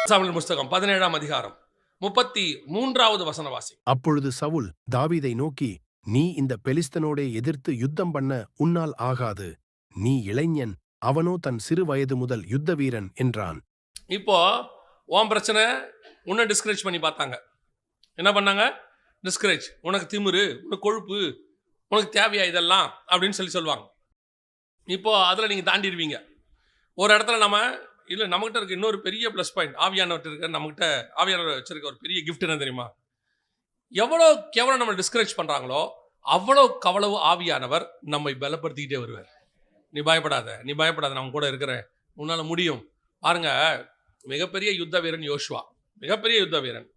Samuel புஸ்தகம் 17ஆம் அதிகாரம் 33வது வசன வாசி. அப்பொழுது சவுல் தாவீதை நோக்கி, நீ இந்த பெலிஸ்தனோடே எதிர்த்து யுத்தம் பண்ண உன்னால் ஆகாது. நீ இளைஞன், அவனோ தன் சிறு வயது முதல் யுத்த வீரன் என்றான். இப்போ உன் பிரச்சனை உன்னை டிஸ்கரேஜ் பண்ணி பார்த்தாங்க. என்ன பண்ணாங்க? டிஸ்கரேஜ். உனக்கு திமிரு, உனக்கு கொழுப்பு, உனக்கு தேவையா இதெல்லாம் அப்படின்னு சொல்லுவாங்க. இப்போ அதில் நீங்கள் தாண்டிடுவீங்க. ஒரு இடத்துல நம்மகிட்ட இருக்க இன்னொரு பெரிய ப்ளஸ் பாயிண்ட், ஆவியானவர்கிட்ட இருக்க நம்மகிட்ட ஆவியானவர் வச்சிருக்க ஒரு பெரிய கிஃப்ட் என்ன தெரியுமா? எவ்வளோ கேவலம் நம்ம டிஸ்கரேஜ் பண்ணுறாங்களோ அவ்வளோ கவளவு ஆவியானவர் நம்மை பலப்படுத்திக்கிட்டே வருவார். நீ பயப்படாத, நான் கூட இருக்கிறேன், உன்னால் முடியும். பாருங்க, மிகப்பெரிய யுத்த வீரன் யோசுவா, மிகப்பெரிய யுத்த வீரன்,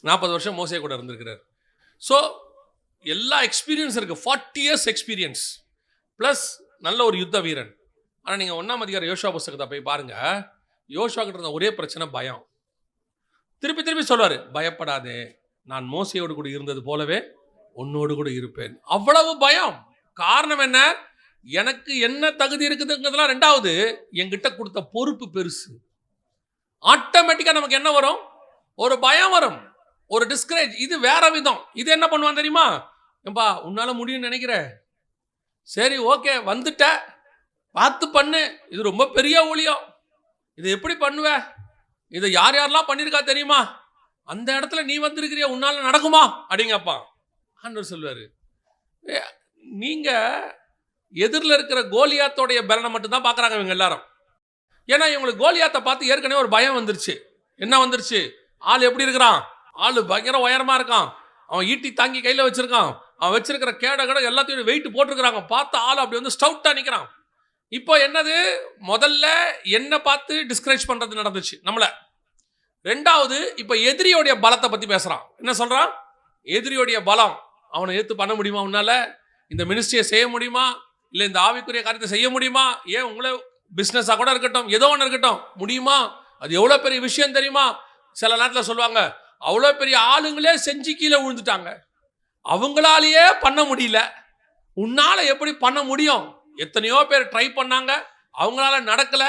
40 வருஷம் மோசே கூட இருந்திருக்கிறார். ஸோ எல்லா எக்ஸ்பீரியன்ஸ் இருக்குது, 40 இயர்ஸ் எக்ஸ்பீரியன்ஸ் ப்ளஸ் நல்ல ஒரு யுத்த வீரன். ஆனால் நீங்கள் 1ஆம் அதிகாரம் யோசுவா புஸ்தகத்தை போய் பாருங்கள். யோசுவா கிட்ட இருந்த ஒரே பிரச்சனை பயம். திருப்பி சொல்வார், பயப்படாதே, நான் மோசையோடு கூட இருந்தது போலவே உன்னோடு கூட இருப்பேன். அவ்வளவு பயம். காரணம் என்ன? எனக்கு என்ன தகுதி இருக்குதுங்கிறதுலாம் ரெண்டாவது, என்கிட்ட கொடுத்த பொறுப்பு பெருசு. ஆட்டோமேட்டிக்காக நமக்கு என்ன வரும்? ஒரு பயம் வரும், ஒரு டிஸ்கரேஜ். இது வேற விதம். இது என்ன பண்ணுவான் தெரியுமா? ஏம்பா உன்னால முடியும்னு நினைக்கிற, சரி ஓகே வந்துட்ட, பார்த்து பண்ணு, இது ரொம்ப பெரிய ஊழியம், இதை எப்படி பண்ணுவ, இதை யாரெல்லாம் பண்ணியிருக்கா தெரியுமா, அந்த இடத்துல நீ வந்திருக்கிறிய, உன்னால நடக்குமா அப்படிங்கப்பா. ஆண்டவர் சொல்வார், நீங்கள் எதிரில் இருக்கிற கோலியாத்தோடைய பலனை மட்டும்தான் பார்க்குறாங்க இவங்க எல்லாரும். ஏன்னா இவங்களுக்கு கோலியாத்தை பார்த்து ஏற்கனவே ஒரு பயம் வந்துருச்சு. என்ன வந்துருச்சு? ஆள் எப்படி இருக்கிறான்? ஆள் பயங்கர உயரமாக இருக்கான், அவன் ஈட்டி தாங்கி கையில் வச்சிருக்கான், அவன் வச்சிருக்கிற கேட எல்லாத்தையும் வெயிட் போட்டிருக்கிறாங்க, பார்த்து ஆள் அப்படி வந்து ஸ்டவுட்டாக நிற்கிறான். இப்போ என்னது? முதல்ல என்ன பார்த்து டிஸ்கரேஜ் பண்ணுறது நடந்துச்சு நம்மளை. ரெண்டாவது, இப்போ எதிரியோடைய பலத்தை பற்றி பேசுகிறான். என்ன சொல்கிறான்? எதிரியோடைய பலம், அவனை ஏற்று பண்ண முடியுமா, உன்னால் இந்த மினிஸ்ட்ரியை செய்ய முடியுமா, இல்லை இந்த ஆவிக்குரிய காரியத்தை செய்ய முடியுமா, ஏன் உங்களை பிஸ்னஸாக கூட இருக்கட்டும், ஏதோ ஒன்று இருக்கட்டும், முடியுமா? அது எவ்வளோ பெரிய விஷயம் தெரியுமா? சில நேரத்தில் சொல்லுவாங்க, அவ்வளோ பெரிய ஆளுங்களே செஞ்சு கீழே விழுந்துட்டாங்க, அவங்களாலேயே பண்ண முடியல, உன்னால் எப்படி பண்ண முடியும்? எத்தனையோ பேர் ட்ரை பண்ணாங்க, அவங்களால நடக்கல,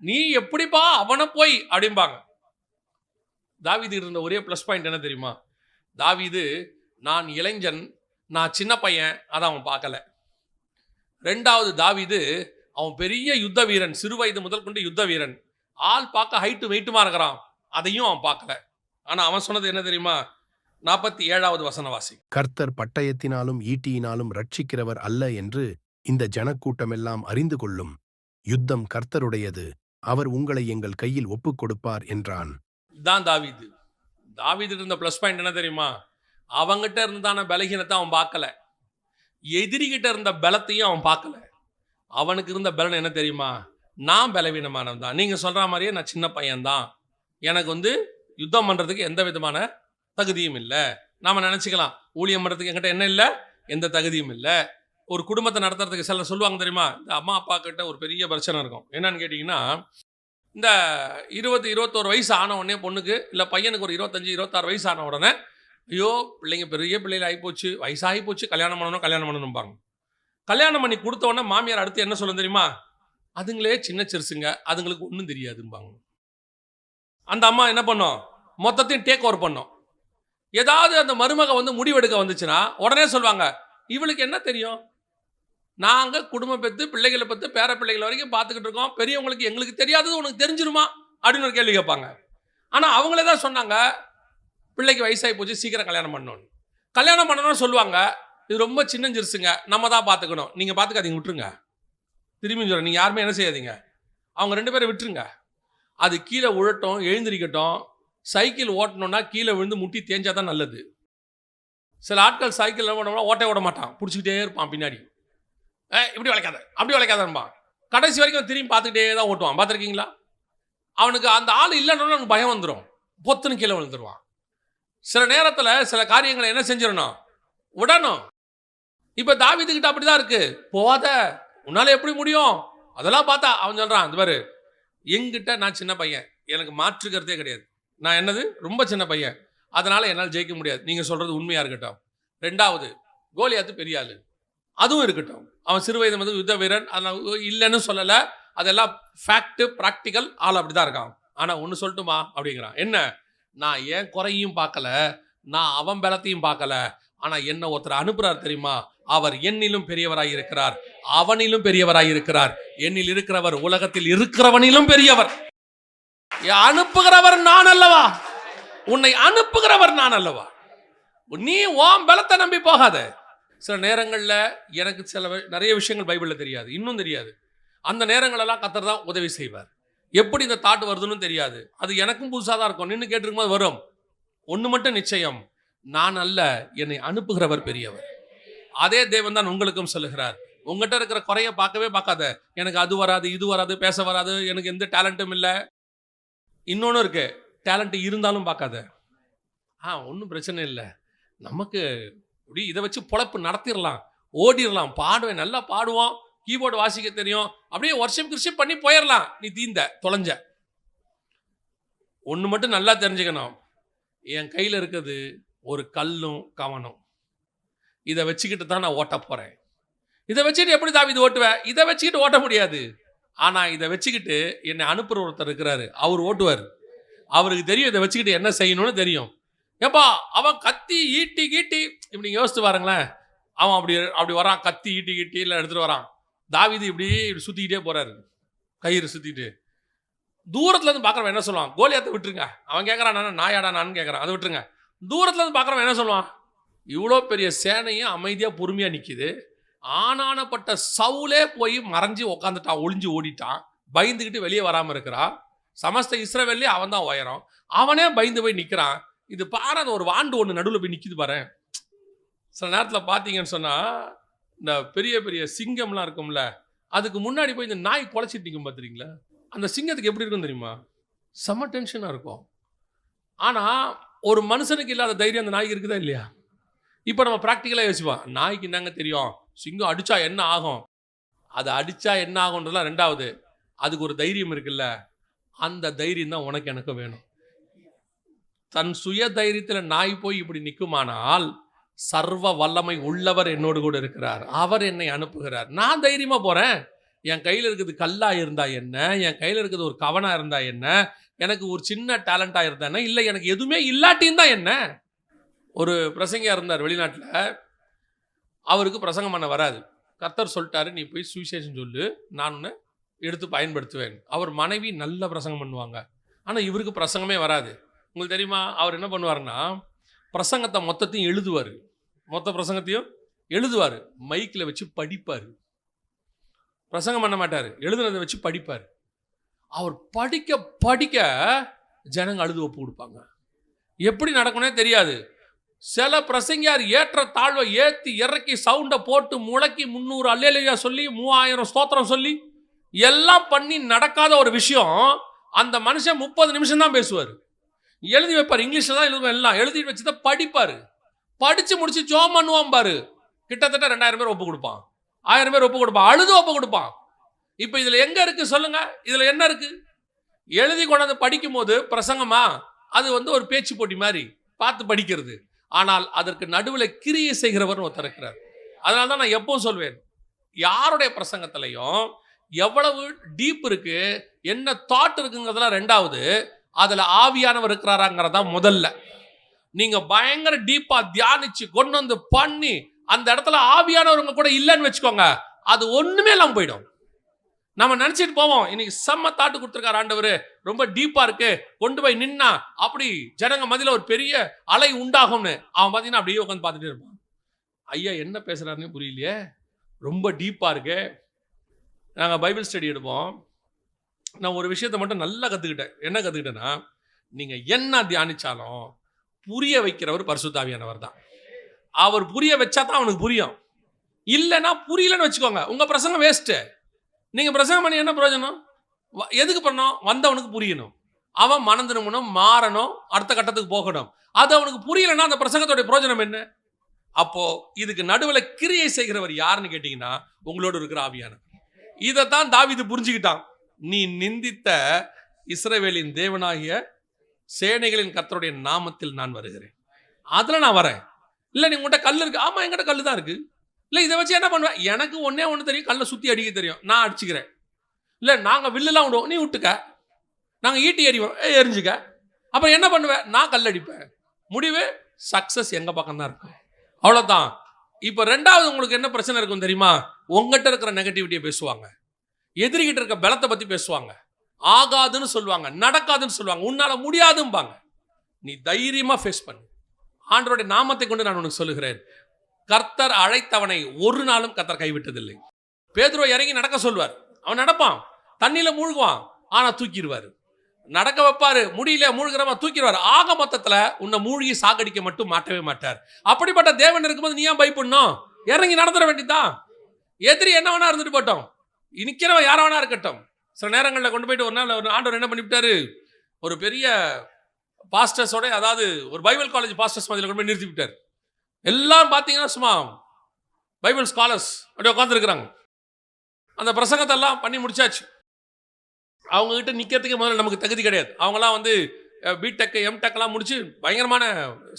நீ எப்படிப்பா அவனை போய் அப்படிம்பாங்க. தாவீது இருந்த ஒரே ப்ளஸ் பாயிண்ட் என்ன தெரியுமா? தாவீது, நான் இளைஞன், நான் சின்ன பையன், அதை அவன் பார்க்கல. ரெண்டாவது, தாவீது அவன் பெரிய யுத்த வீரன், சிறு வயது முதல் கொண்டு யுத்த வீரன், ஆள் பார்க்க ஹைட்டு வெயிட்டுமா இருக்கிறான், அதையும் அவன் பார்க்கல. ஆனால் அவன் சொன்னது என்ன தெரியுமா? 47வது வசனவாசி. கர்த்தர் பட்டயத்தினாலும் ஈட்டியினாலும் ரட்சிக்கிறவர் அல்ல என்று இந்த ஜனக்கூட்டமெல்லாம் அறிந்து கொள்ளும். யுத்தம் கர்த்தருடையது, அவர் உங்களை எங்கள் கையில் ஒப்புக் கொடுப்பார் என்றான். தான் தாவீது. தாவீது இருந்த ப்ளஸ் பாயிண்ட் என்ன தெரியுமா? அவங்கிட்ட இருந்தான பலகீனத்தை அவன் பார்க்கல, எதிரிகிட்ட இருந்த பலத்தையும் அவன் பார்க்கல. அவனுக்கு இருந்த பலன் என்ன தெரியுமா? நான் பலவீனமானவன் தான், நீங்கள் சொல்கிற மாதிரியே நான் சின்ன பையன்தான், எனக்கு யுத்தம் பண்ணுறதுக்கு எந்த விதமான தகுதியும் இல்லை. நாம் நினச்சிக்கலாம், ஊழியம் பண்ணுறதுக்கு என்கிட்ட என்ன இல்லை, எந்த தகுதியும் இல்லை. ஒரு குடும்பத்தை நடத்துறதுக்கு சிலர் சொல்லுவாங்க தெரியுமா, இந்த அம்மா அப்பா கிட்ட ஒரு பெரிய பிரச்சனை இருக்கும். என்னன்னு கேட்டிங்கன்னா, இந்த 20-21 வயசு ஆன உடனே பொண்ணுக்கு இல்லை பையனுக்கு ஒரு 25-26 வயசு ஆன உடனே, ஐயோ பிள்ளைங்க பெரிய பிள்ளைகள் ஆகிப்போச்சு, வயசாகி போச்சு, கல்யாணம் பண்ணணும்பாங்க. கல்யாணம் பண்ணி கொடுத்த உடனே மாமியார் அடுத்து என்ன சொல்லும் தெரியுமா? அதுங்களே சின்ன சிறுசுங்க, அதுங்களுக்கு ஒன்றும் தெரியாதும்பாங்க. அந்த அம்மா என்ன பண்ணோம்? மொத்தத்தையும் டேக் ஓவர் பண்ணோம். ஏதாவது அந்த மருமக முடிவெடுக்க வந்துச்சுன்னா உடனே சொல்லுவாங்க, இவளுக்கு என்ன தெரியும், நாங்கள் குடும்பம் பெற்று பிள்ளைகளை பற்றி பேர பிள்ளைகள் வரைக்கும் பார்த்துக்கிட்டு இருக்கோம், பெரியவங்களுக்கு எங்களுக்கு தெரியாதது உனக்கு தெரிஞ்சிருமா அப்படின்னு ஒரு கேள்வி கேட்பாங்க. ஆனால் அவங்களே தான் சொன்னாங்க, பிள்ளைக்கு வயசாகி போச்சு, சீக்கிரம் கல்யாணம் பண்ணணும்னு சொல்லுவாங்க. இது ரொம்ப சின்னஞ்சிருச்சுங்க, நம்ம தான் பார்த்துக்கணும், நீங்கள் பார்த்துக்காதீங்க, விட்டுருங்க. திரும்பி சொல்கிறேன், நீங்கள் யாருமே என்ன செய்யாதீங்க, அவங்க 2 பேரை விட்டுருங்க. அது கீழே உழட்டும், எழுந்திரிக்கட்டும். சைக்கிள் ஓட்டணும்னா கீழே விழுந்து முட்டி தேஞ்சா தான் நல்லது. சில ஆட்கள் சைக்கிள் என்ன பண்ணுவோம்னா ஓட்டை ஓட மாட்டான், பிடிச்சிக்கிட்டே இருப்பான் பின்னாடி, இப்படி வளைக்காத அப்படி வளைக்காதன்பான். கடைசி வரைக்கும் திரும்பி பார்த்துக்கிட்டே தான் ஓட்டுவான். பார்த்துருக்கீங்களா? அவனுக்கு அந்த ஆள் இல்லைன்னு அவனுக்கு பயம் வந்துடும், பொத்துன்னு கீழே விழுந்துருவான். சில நேரத்தில் சில காரியங்களை என்ன செஞ்சிடணும், விடணும். இப்போ தாவீதுகிட்ட அப்படி தான் இருக்கு. போகாத, உன்னால் எப்படி முடியும், அதெல்லாம் பார்த்தா அவன் சொல்கிறான், இந்த பாரு, எங்கிட்ட நான் சின்ன பையன், எனக்கு மாற்றுக்கிறதே கிடையாது, நான் என்னது ரொம்ப சின்ன பையன், அதனால் என்னால் ஜெயிக்க முடியாது, நீங்கள் சொல்கிறது உண்மையாக இருக்கட்டும். ரெண்டாவது, கோலியாத்து பெரிய ஆள், அதுவும் இருக்கட்டும், அவன் சிறு வயது யுத்த வீரன், அதனால் இல்லைன்னு சொல்லலை, அதெல்லாம் ஃபேக்ட்டு ப்ராக்டிக்கல், ஆள் அப்படி தான் இருக்கான். ஆனா ஒன்று சொல்லட்டுமா அப்படிங்கிறான். என்ன? நான் என் குறையும் பார்க்கல, நான் அவன் பலத்தையும் பார்க்கல, ஆனா என்ன ஒருத்தர் அனுப்புறார் தெரியுமா? அவர் என்னிலும் பெரியவராய் இருக்கிறார், அவனிலும் பெரியவராய் இருக்கிறார். என்னில் இருக்கிறவர் உலகத்தில் இருக்கிறவனிலும் பெரியவர். அனுப்புகிறவர் நான் அல்லவா? உன்னை அனுப்புகிறவர் நான் அல்லவா? நீ உன் பலத்தை நம்பி போகாத. சில நேரங்களில் எனக்கு நிறைய விஷயங்கள் பைபிளில் தெரியாது, இன்னும் தெரியாது. அந்த நேரங்களெல்லாம் கர்த்தர் தான் உதவி செய்வார். எப்படி இந்த தாட் வருதுன்னு தெரியாது. அது எனக்கும் புதுசாக தான் இருக்கும். நின்று கேட்டிருக்கும் போது வரும். ஒன்று மட்டும் நிச்சயம், நான் அல்ல, என்னை அனுப்புகிறவர் பெரியவர். அதே தேவன் தான் உங்களுக்கும் சொல்லுகிறார். உங்ககிட்ட இருக்கிற குறைய பார்க்கவே பார்க்காத. எனக்கு அது வராது, இது வராது, பேச வராது, எனக்கு எந்த டேலண்ட்டும் இல்லை. இன்னொன்று இருக்கு, டேலண்ட் இருந்தாலும் பார்க்காத. ஒன்றும் பிரச்சனை இல்லை, நமக்கு இப்படி இதை வச்சு பொழப்பு நடத்திடலாம், ஓடிடலாம், பாடுவேன், நல்லா பாடுவோம், கீபோர்டு வாசிக்க தெரியும், அப்படியே வருஷம் கிருஷம் பண்ணி போயிடலாம். நீ தொலைஞ்ச. ஒன்று மட்டும் நல்லா தெரிஞ்சுக்கணும், என் கையில் இருக்கிறது ஒரு கல்லும் கவனம். இதை வச்சுக்கிட்டு தான் நான் ஓட்ட போகிறேன். இதை வச்சுக்கிட்டு எப்படி தாவீது ஓட்டுவேன்? இதை வச்சுக்கிட்டு ஓட்ட முடியாது. ஆனால் இதை வச்சுக்கிட்டு என்னை அனுப்புகிற ஒருத்தர் இருக்கிறாரு, அவர் ஓட்டுவார். அவருக்கு தெரியும் இதை வச்சுக்கிட்டு என்ன செய்யணும்னு தெரியும். ஏப்பா அவன் கத்தி ஈட்டி கீட்டி இப்படி யோசித்து பாருங்களேன். அவன் அப்படி வரான், கத்தி ஈட்டி கீட்டி இல்லை எடுத்துகிட்டு வரான். தாவீது இப்படி சுற்றிக்கிட்டே போகிறாரு, கயிறு சுற்றிட்டு. தூரத்துலேருந்து பார்க்குறவன் என்ன சொல்லுவான்? கோலியாத்தை விட்டுருங்க. அவன் கேட்குறான், நாயாடா நான் கேட்குறான், அதை விட்டுருங்க. தூரத்துலேருந்து பார்க்குறவன் என்ன சொல்லுவான்? இவ்வளோ பெரிய சேனையும் அமைதியாக பொறுமையாக நிற்கிது, ஆனானப்பட்ட சவுலே போய் மறைஞ்சி உக்காந்துட்டான், ஒளிஞ்சு ஓடிட்டான், பயந்துக்கிட்டு வெளியே வராமல் இருக்கிறான். சமஸ்த இஸ்ரவேல்லே அவன் தான் உயரம், அவனே பயந்து போய் நிற்கிறான். இது பாரு, அது ஒரு வாண்டு ஒன்று நடுவில் போய் நிற்கிது பாரு. சில நேரத்தில் பார்த்தீங்கன்னு சொன்னால், இந்த பெரிய பெரிய சிங்கம்லாம் இருக்கும்ல, அதுக்கு முன்னாடி போய் இந்த நாய் குலைச்சிட்டு நிற்கும் பார்த்துறீங்களா? அந்த சிங்கத்துக்கு எப்படி இருக்கும் தெரியுமா? செம்ம டென்ஷனாக இருக்கும். ஆனால் ஒரு மனுஷனுக்கு இல்லாத தைரியம் அந்த நாய்க்கு இருக்குதா இல்லையா? இப்போ நம்ம ப்ராக்டிக்கலாக யோசிப்போம், நாய்க்கு என்னங்க தெரியும், சிங்கம் அடித்தா என்ன ஆகும், அது அடித்தா என்ன ஆகுன்றதுலாம் ரெண்டாவது. அதுக்கு ஒரு தைரியம் இருக்குல்ல, அந்த தைரியம் தான் உனக்கு எனக்கு வேணும். தன் சுய தைரியத்தில் நாய் போய் இப்படி நிற்குமானால், சர்வ வல்லமை உள்ளவர் என்னோடு கூட இருக்கிறார், அவர் என்னை அனுப்புகிறார், நான் தைரியமாக போகிறேன். என் கையில் இருக்கிறது கல்லாக இருந்தா என்ன, என் கையில் இருக்கிறது ஒரு கவனாக இருந்தா என்ன, எனக்கு ஒரு சின்ன டேலண்டாக இருந்தா என்ன, இல்லை எனக்கு எதுவுமே இல்லாட்டின்னு தான் என்ன. ஒரு பிரசங்கியாக இருந்தார் வெளிநாட்டில், அவருக்கு பிரசங்கம் பண்ண வராது. கர்த்தர் சொல்லிட்டாரு, நீ போய் சுவிசேஷம் சொல்லு, நான் உன்னை எடுத்து பயன்படுத்துவேன். அவர் மனைவி நல்ல பிரசங்கம் பண்ணுவாங்க, ஆனால் இவருக்கு பிரசங்கமே வராது. உங்களுக்கு தெரியுமா, அவர் என்ன பண்ணுவார்னா, பிரசங்கத்தை மொத்தத்தையும் எழுதுவார், மொத்த பிரசங்கத்தையும் எழுதுவார், மைக்கில் வச்சு படிப்பார். பிரசங்கம் பண்ண மாட்டார், எழுதுனதை வச்சு படிப்பார். அவர் படிக்க படிக்க ஜனங்க அழுது ஒப்பு கொடுப்பாங்க. எப்படி நடக்கும்னே தெரியாது. சில பிரசங்கியார் ஏற்ற தாழ்வை ஏற்றி இறக்கி சவுண்டை போட்டு முழக்கி 300 அல்லேலூயா சொல்லி 3000 ஸ்தோத்திரம் சொல்லி எல்லாம் பண்ணி நடக்காத ஒரு விஷயம் அந்த மனுஷன் 30 நிமிஷம் தான் பேசுவார். எழுதி வைப்பார், இங்கிலீஷில் தான் எழுதுவோம், எல்லாம் எழுதி வச்சு தான் படிப்பார். படித்து முடிச்சு ஜோம் பண்ணுவான் பாரு, கிட்டத்தட்ட 2000 பேர் ஒப்பு கொடுப்பான், 1000 பேர் ஒப்பு கொடுப்பான், அழுது ஒப்பு கொடுப்பான். இப்போ இதில் எங்கே இருக்குது சொல்லுங்க? இதில் என்ன இருக்குது? எழுதி கொண்டாந்து படிக்கும் போது பிரசங்கமா, அது ஒரு பேச்சு போட்டி மாதிரி பார்த்து படிக்கிறது. ஆனால் அதற்கு நடுவில் கிரியை செய்கிறவர் ஒருத்தர் இருக்கிறார். அதனால தான் நான் எப்பவும் சொல்வேன், யாருடைய பிரசங்கத்திலையும் எவ்வளவு டீப் இருக்கு, என்ன தாட் இருக்குங்கிறதுலாம் ரெண்டாவது, அதில் ஆவியானவர் இருக்கிறாராங்கிறதா முதல்ல. நீங்க பயங்கர டீப்பா தியானிச்சு கொண்டு வந்து பண்ணி அந்த இடத்துல ஆவியானவருங்க கூட இல்லைன்னு வச்சுக்கோங்க, அது ஒண்ணுமே இல்லாமல் போயிடும். நம்ம நினைச்சிட்டு போவோம், இன்னைக்கு செம்ம தாட்டு கொடுத்துருக்காரு ஆண்டவர், ரொம்ப டீப்பா இருக்கு, கொண்டு போய் நின்னா அப்படி ஜனங்க மதியில் ஒரு பெரிய அலை உண்டாகும்னு. அவன் பார்த்தீங்கன்னா அப்படியே உட்காந்து பார்த்துட்டே இருப்பான். ஐயா என்ன பேசுறாருன்னு புரியலையே, ரொம்ப டீப்பா இருக்கு. நாங்கள் பைபிள் ஸ்டடி எடுப்போம். நான் ஒரு விஷயத்தை மட்டும் நல்லா கற்றுக்கிட்டேன். என்ன கற்றுக்கிட்டேன்னா, நீங்கள் என்ன தியானிச்சாலும் புரிய வைக்கிறவர் பரிசுத்த ஆவியானவர் தான். அவர் புரிய வச்சா தான் அவனுக்கு புரியும், இல்லைன்னா புரியலன்னு வச்சுக்கோங்க, உங்கள் பிரசங்கம் வேஸ்ட்டு. நீங்கள் பிரசங்கம் பண்ணி என்ன பிரயோஜனம்? எதுக்கு பண்ணோம்? வந்தவனுக்கு புரியணும், அவன் மனம் திரும்பணும், மாறணும், அடுத்த கட்டத்துக்கு போகணும். அது அவனுக்கு புரியலைன்னா அந்த பிரசங்கத்தோடைய பிரயோஜனம் என்ன? அப்போ இதுக்கு நடுவில் கிரியை செய்கிறவர் யாருன்னு கேட்டீங்கன்னா, உங்களோடு இருக்கிற ஆவியானவர். இதைத்தான் தாவீது புரிஞ்சுக்கிட்டான். நீ நிந்தித்த இஸ்ரவேலின் தேவனாகிய சேனைகளின் கர்த்தருடைய நாமத்தில் நான் வருகிறேன், அதுல நான் வரேன். இல்லை நீ உங்கள்கிட்ட கல் இருக்கு, ஆமா என்கிட்ட கல் தான் இருக்கு. இல்லை இதை வச்சு என்ன பண்ணுவேன்? எனக்கு ஒன்னே ஒன்று தெரியும், கல்லை சுற்றி அடிக்க தெரியும், நான் அடிச்சுக்கிறேன். இல்லை நாங்கள் வில்லுலாம் விடுவோம், நீ விட்டுக்க. நாங்கள் ஈட்டி எறிவோம், எரிஞ்சுக்க. அப்புறம் என்ன பண்ணுவேன்? நான் கல் அடிப்பேன். முடிவு சக்ஸஸ் எங்கள் பக்கம் தான் இருக்கும். அவ்வளோதான். இப்போ ரெண்டாவது உங்களுக்கு என்ன பிரச்சனை இருக்கும் தெரியுமா? உங்ககிட்ட இருக்கிற நெகட்டிவிட்டியை பேசுவாங்க, எதிரிகிட்ட இருக்க பலத்தை பற்றி பேசுவாங்க, ஆகாதுன்னு சொல்லுவாங்க, நடக்காதுன்னு சொல்லுவாங்க, உன்னால் முடியாதும்பாங்க. நீ தைரியமாக ஃபேஸ் பண்ணு. ஆண்டவருடைய நாமத்தை கொண்டு நான் உனக்கு சொல்லுகிறேன், கர்த்தர் அழைத்தவனை ஒரு நாளும் கர்த்தர் கைவிட்டதில்லை. பேதுருவை இறங்கி நடக்க சொல்வார், அவன் நடப்பான், தண்ணியில் மூழ்குவான், ஆனால் தூக்கிடுவார். நடக்க வைப்பாரு, முடியல, மூழ்கிறவன் தூக்கிடுவார். ஆக மொத்தத்தில் உன்னை மூழ்கி சாகடிக்க மட்டும் மாட்டவே மாட்டார். அப்படிப்பட்ட தேவன் இருக்கும்போது நீ ஏன் பயப்படணும்? இறங்கி நடந்துட வேண்டியதான். எதிரி என்ன வேணா இருந்துட்டு போட்டோம், நிற்கிறவன் யார வேணா இருக்கட்டும். சில நேரங்களில் கொண்டு போயிட்டு ஒரு நாள் ஆண்டவர் என்ன பண்ணிவிட்டாரு, ஒரு பெரிய பாஸ்டர்ஸோட, அதாவது ஒரு பைபிள் காலேஜ் பாஸ்டர்ஸ் மதியில் கொண்டு போய் நிறுத்தி விட்டார். எல்லாம் பார்த்தீங்கன்னா சும்மா பைபிள் ஸ்காலர்ஸ் அப்படியே உட்காந்துருக்குறாங்க. அந்த பிரசங்கத்தை எல்லாம் பண்ணி முடிச்சாச்சு. அவங்ககிட்ட நிற்கிறதுக்கு முதல்ல நமக்கு தகுதி கிடையாது. அவங்களாம் வந்து பிடெக் எம்டெக்லாம் முடிச்சு பயங்கரமான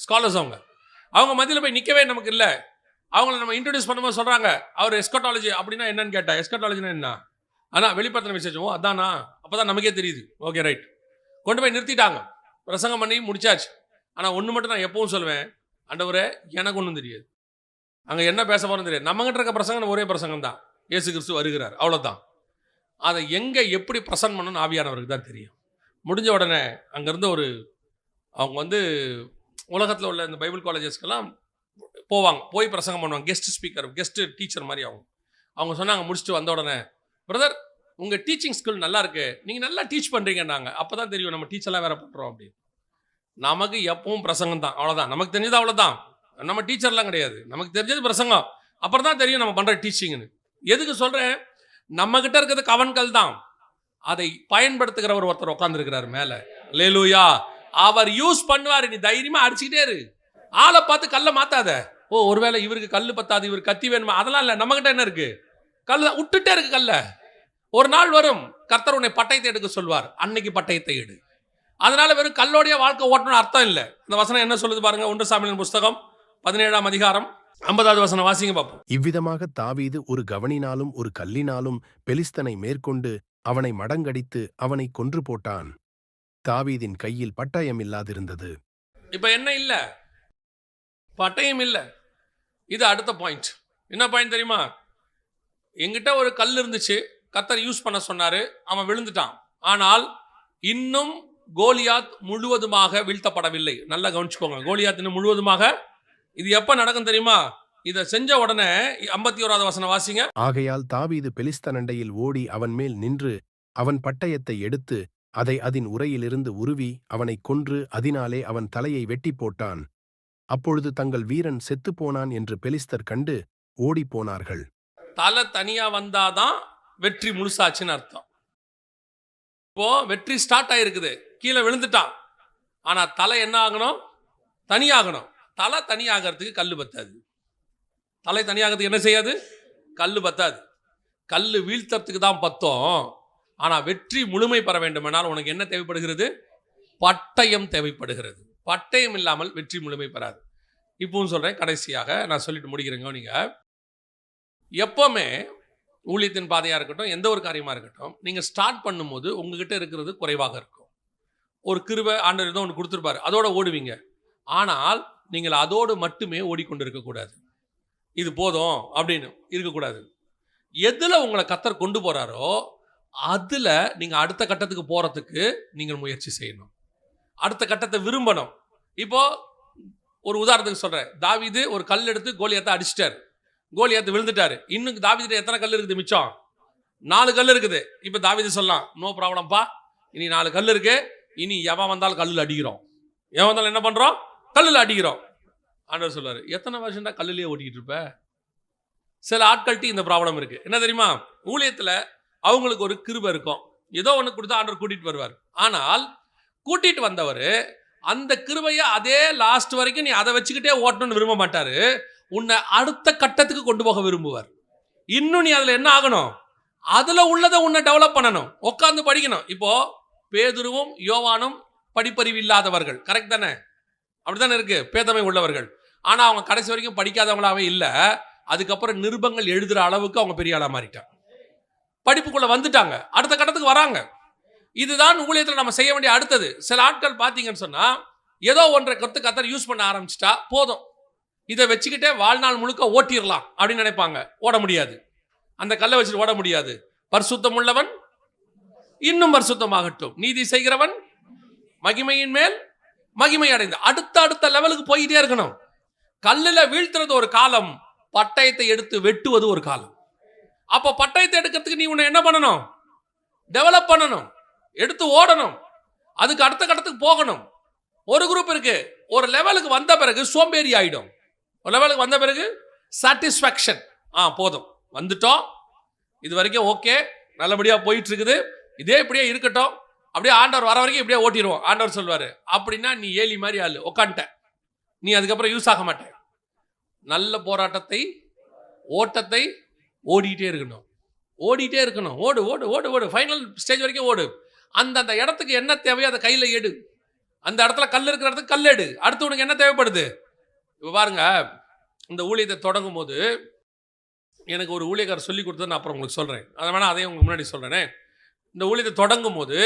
ஸ்காலர்ஸ். அவங்க மத்தியில் போய் நிற்கவே நமக்கு இல்லை. அவங்கள நம்ம இன்ட்ரடியூஸ் பண்ணும்போது சொல்கிறாங்க, அவர் எஸ்கட்டாலஜி அப்படின்னா என்னன்னு கேட்டா, எஸ்கட்டாலஜினா என்ன? ஆனால் வெளிப்படுத்தின விசேஷம் அதானா? அப்போ தான் நமக்கே தெரியுது. ஓகே ரைட், கொண்டு போய் நிறுத்திட்டாங்க. பிரசங்கம் பண்ணி முடிச்சாச்சு. ஆனால் ஒன்று மட்டும் நான் எப்பவும் சொல்லுவேன், ஆண்டவரே எனக்கு ஒன்றும் தெரியாது, அங்கே என்ன பேச போகிறோம் தெரியாது. நம்மகிட்ட இருக்க பிரசங்கம் ஒரே பிரசங்கம் தான், இயேசு கிறிஸ்து வருகிறார், அவ்வளோதான். அதை எங்கே எப்படி பிரசன்ட் பண்ணணும்னு ஆவியானவருக்கு தான் தெரியும். முடிஞ்ச உடனே அங்கேருந்து அவங்க வந்து உலகத்தில் உள்ள இந்த பைபிள் காலேஜஸ்க்கெல்லாம் போவாங்க, போய் பிரசங்கம் பண்ணுவாங்க, கெஸ்ட் ஸ்பீக்கர், கெஸ்ட் டீச்சர் மாதிரி. அவங்க சொன்னாங்க முடிச்சுட்டு வந்த உடனே, பிரதர் உங்கள் டீச்சிங் ஸ்கில் நல்லா இருக்கு, நீங்கள் நல்லா டீச் பண்ணுறீங்கன்னாங்க. அப்போ தான் தெரியும் நம்ம டீச்சர்லாம் வேறு பண்ணுறோம் அப்படின்னு. நமக்கு எப்பவும் பிரசங்கம் தான், அவ்வளோதான். நமக்கு தெரிஞ்சது அவ்வளோதான், நம்ம டீச்சர்லாம் கிடையாது. நமக்கு தெரிஞ்சது பிரசங்கம். அப்புறம் தான் தெரியும் நம்ம பண்ணுற டீச்சிங்னு. எதுக்கு சொல்கிறேன்? நம்மகிட்ட இருக்கிறது கவன்கள் தான், அதை பயன்படுத்துகிறவர் ஒருத்தர் உட்காந்துருக்கிறார் மேலே. அல்லேலூயா. அவர் யூஸ் பண்ணுவார். நீ தைரியமா அடிச்சுக்கிட்டே இரு. ஆளை பார்த்து கல்லை மாத்தாத. ஓ ஒருவேளை இவருக்கு கல் பத்தாது, இவர் கத்தி வேணுமா, அதெல்லாம் இல்லை. நம்மகிட்ட என்ன இருக்கு? கல் விட்டுட்டே இருக்கு. கல்ல ஒரு நாள் வரும், கர்த்தர் உன்னை பட்டயத்தை எடுக்க சொல்வார், அன்னைக்கு பட்டயத்தை எடு. அதனால வெறும் கல்லோடைய வாழ்க்கை ஓட்டணும்னு அர்த்தம் இல்லை. இந்த வசனம் என்ன சொல்லுது பாருங்க, 1 சாமுவேல் புஸ்தகம் 17ஆம் அதிகாரம் 50வது வசனம் வாசிங்க பார்ப்போம். இவ்விதமாக தாவீது ஒரு கவணினாலும் ஒரு கல்லினாலும் பெலிஸ்தனை மேற்கொண்டு அவனை மடங்கடித்து அவனை கொன்று போட்டான். தாவீதின் கையில் பட்டயம் இல்லாதிருந்தது. இப்ப என்ன இல்ல? பட்டயம் இல்ல. இது அடுத்த பாயிண்ட். என்ன பாயிண்ட் தெரியுமா? எங்கிட்ட ஒரு கல் இருந்துச்சு, கர்த்தர் யூஸ் பண்ண சொன்னாரு, அவன் விழுந்துட்டான். ஆனால் இன்னும் கோலியாத் முழுவதுமாக வீழ்த்தப்படவில்லை. நல்லா கவனிச்சுக்கோங்க, கோலியாத் இன்னும் முழுவதுமாக. இது எப்ப நடக்கும் தெரியுமா? இதை செஞ்ச உடனே 51வது வசனம் வாசிங்க. ஆகையால் தாவீது பெலிஸ்தனண்டையில் ஓடி அவன் மேல் நின்று அவன் பட்டயத்தை எடுத்து அதை அதன் உரையிலிருந்து உருவி அவனை கொன்று அதனாலே அவன் தலையை வெட்டி போட்டான். அப்பொழுது தங்கள் வீரன் செத்துப்போனான் என்று பெலிஸ்தர் கண்டு ஓடிப்போனார்கள். தலை தனியா வந்தாதான் வெற்றி முழுசாச்சுன்னு அர்த்தம். இப்போ வெற்றி ஸ்டார்ட் ஆயிருக்குது, கீழே விழுந்துட்டான். ஆனா தலை என்ன ஆகணும்? தனியாகணும். தலை தனியாகிறதுக்கு கல்லு பத்தாது. தலை தனியாகிறதுக்கு என்ன செய்யாது? கல்லு பத்தாது. கல்லு வீழ்த்தறதுக்கு தான் பத்தோம். ஆனா வெற்றி முழுமை பெற வேண்டுமானால் உனக்கு என்ன தேவைப்படுகிறது? பட்டயம் தேவைப்படுகிறது. பட்டயம் இல்லாமல் வெற்றி முழுமை பெறாது. இப்பவும் சொல்றேன், கடைசியாக நான் சொல்லிட்டு முடிக்கிறேங்க. நீங்க எப்பவுமே ஊழியத்தின் பாதையா இருக்கட்டும், எந்த ஒரு காரியமா இருக்கட்டும், நீங்க ஸ்டார்ட் பண்ணும்போது உங்ககிட்ட இருக்கிறது குறைவாக இருக்கும். ஒரு கிருபை ஆண்டவர் ஏதோ ஒன்று கொடுத்துருப்பாரு, அதோட ஓடுவீங்க. ஆனால் நீங்கள் அதோடு மட்டுமே ஓடிக்கொண்டு இருக்கக்கூடாது. இது போதும் அப்படின்னு இருக்கக்கூடாது. எதுல உங்களை கர்த்தர் கொண்டு போறாரோ அதுல நீங்க அடுத்த கட்டத்துக்கு போறதுக்கு நீங்கள் முயற்சி செய்யணும். அடுத்த கட்டத்தை விரும்பணும். இப்போ ஒரு உதாரணத்துக்கு சொல்றேன். தாவீது ஒரு கல் எடுத்து கோலியாத்தை அடிச்சிட்டாரு. கோலியாத்து விழுந்துட்டாரு. இன்னும் தாவீது எத்தனை கல் இருக்குது மிச்சம்? 4 கல் இருக்குது. இப்போ தாவீது சொல்லலாம், நோ ப்ராப்ளம்ப்பா, இனி 4 கல் இருக்கு, இனி எவன் வந்தாலும் கல்லில் அடிக்கிறோம். எவன் வந்தாலும் என்ன பண்றோம்? கல்லில் அடிக்கிறோம். ஆண்டவர் சொல்றாரு, எத்தனை வருஷம் தான் கல்லிலேயே ஓட்டிக்கிட்டு இருப்ப? சில ஆட்கள்கிட்ட இந்த ப்ராப்ளம் இருக்கு. என்ன தெரியுமா? ஊழியத்துல அவங்களுக்கு ஒரு கிருபை இருக்கும், ஏதோ ஒன்று கொடுத்தா ஆண்டவர் கூட்டிட்டு வருவார். ஆனால் கூட்டிட்டு வந்தவர் அந்த கிருபையை அதே லாஸ்ட் வரைக்கும் நீ அதை வச்சுக்கிட்டே ஓட்டணும்னு விரும்ப மாட்டாரு. உன்னை அடுத்த கட்டத்துக்கு கொண்டு போக விரும்புவார். இன்னும் நீ அதுல என்ன ஆகணும்? அதுல உள்ளதை உன்னை டெவலப் பண்ணணும், உட்காந்து படிக்கணும். இப்போ பேதுருவும் யோவானும் படிப்பறிவு இல்லாதவர்கள், கரெக்ட் தானே? அப்படித்தானே இருக்கு, பேதமை உள்ளவர்கள். ஆனா அவங்க கடைசி வரைக்கும் படிக்காதவங்களாவே இல்லை. அதுக்கப்புறம் நிருபங்கள் எழுதுற அளவுக்கு அவங்க பெரிய ஆளா மாறிட்டாங்க. படிப்புக்குள்ள வந்துட்டாங்க, அடுத்த கட்டத்துக்கு வராங்க. இதுதான் ஊழியத்தில் நம்ம செய்ய வேண்டிய அடுத்தது. சில ஆட்கள் பார்த்தீங்கன்னு சொன்னா ஏதோ ஒன்றை கருத்து கத்தர் யூஸ் பண்ண ஆரம்பிச்சிட்டா போதும், இதை வச்சுக்கிட்டே வாழ்நாள் முழுக்க ஓட்டிடலாம் அப்படின்னு நினைப்பாங்க. ஓட முடியாது. அந்த கல்லை வச்சுட்டு ஓட முடியாது. பரிசுத்தம் உள்ளவன் இன்னும் பரிசுத்தமாகட்டும், நீதி செய்கிறவன் மகிமையின் மேல் மகிமை அடைந்து அடுத்த லெவலுக்கு போயிட்டே இருக்கணும். கல்லுல வீழ்த்துறது ஒரு காலம், பட்டயத்தை எடுத்து வெட்டுவது ஒரு காலம். அப்ப பட்டயத்தை எடுக்கிறதுக்கு நீ உன்னை என்ன பண்ணணும்? டெவலப் பண்ணணும், எடுத்து ஓடணும், அதுக்கு அடுத்த கட்டத்துக்கு போகணும். ஒரு குரூப் இருக்கு, ஒரு லெவலுக்கு வந்த பிறகு சோம்பேறி ஆயிடும். ஒரு லெவலுக்கு வந்த பிறகு சாட்டிஸ்ஃபேக்ஷன், போதும் வந்துட்டோம், இது வரைக்கும் ஓகே, நல்லபடியா போயிட்டு இருக்குது, இதே இப்படியே இருக்கட்டும், அப்படியே ஆண்டவர் வர வரைக்கும் இப்படியே ஓட்டிடுவோம். ஆண்டவர் சொல்வாரு, அப்படின்னா நீ ஏலி மாதிரி ஆளு உட்காந்துட்ட, நீ அதுக்கப்புறம் யூஸ் ஆக மாட்டேன். நல்ல போராட்டத்தை ஓட்டத்தை ஓடிட்டே இருக்கணும், ஓடிட்டே இருக்கணும். ஓடு ஓடு ஓடு ஓடு, ஃபைனல் ஸ்டேஜ் வரைக்கும் ஓடு. அந்த இடத்துக்கு என்ன தேவையோ அதை கையில் எடு. அந்த இடத்துல கல் இருக்கிற இடத்துக்கு கல் எடு. அடுத்து உனக்கு என்ன தேவைப்படுது? இப்போ பாருங்க, இந்த ஊழியத்தை தொடங்கும் போது எனக்கு ஒரு ஊழியக்காரர் சொல்லி கொடுத்தது, நான் அப்புறம் உங்களுக்கு சொல்கிறேன். அதை வேணா அதையும் உங்களுக்கு முன்னாடி சொல்கிறேனே. இந்த ஊழியத்தை தொடங்கும் போது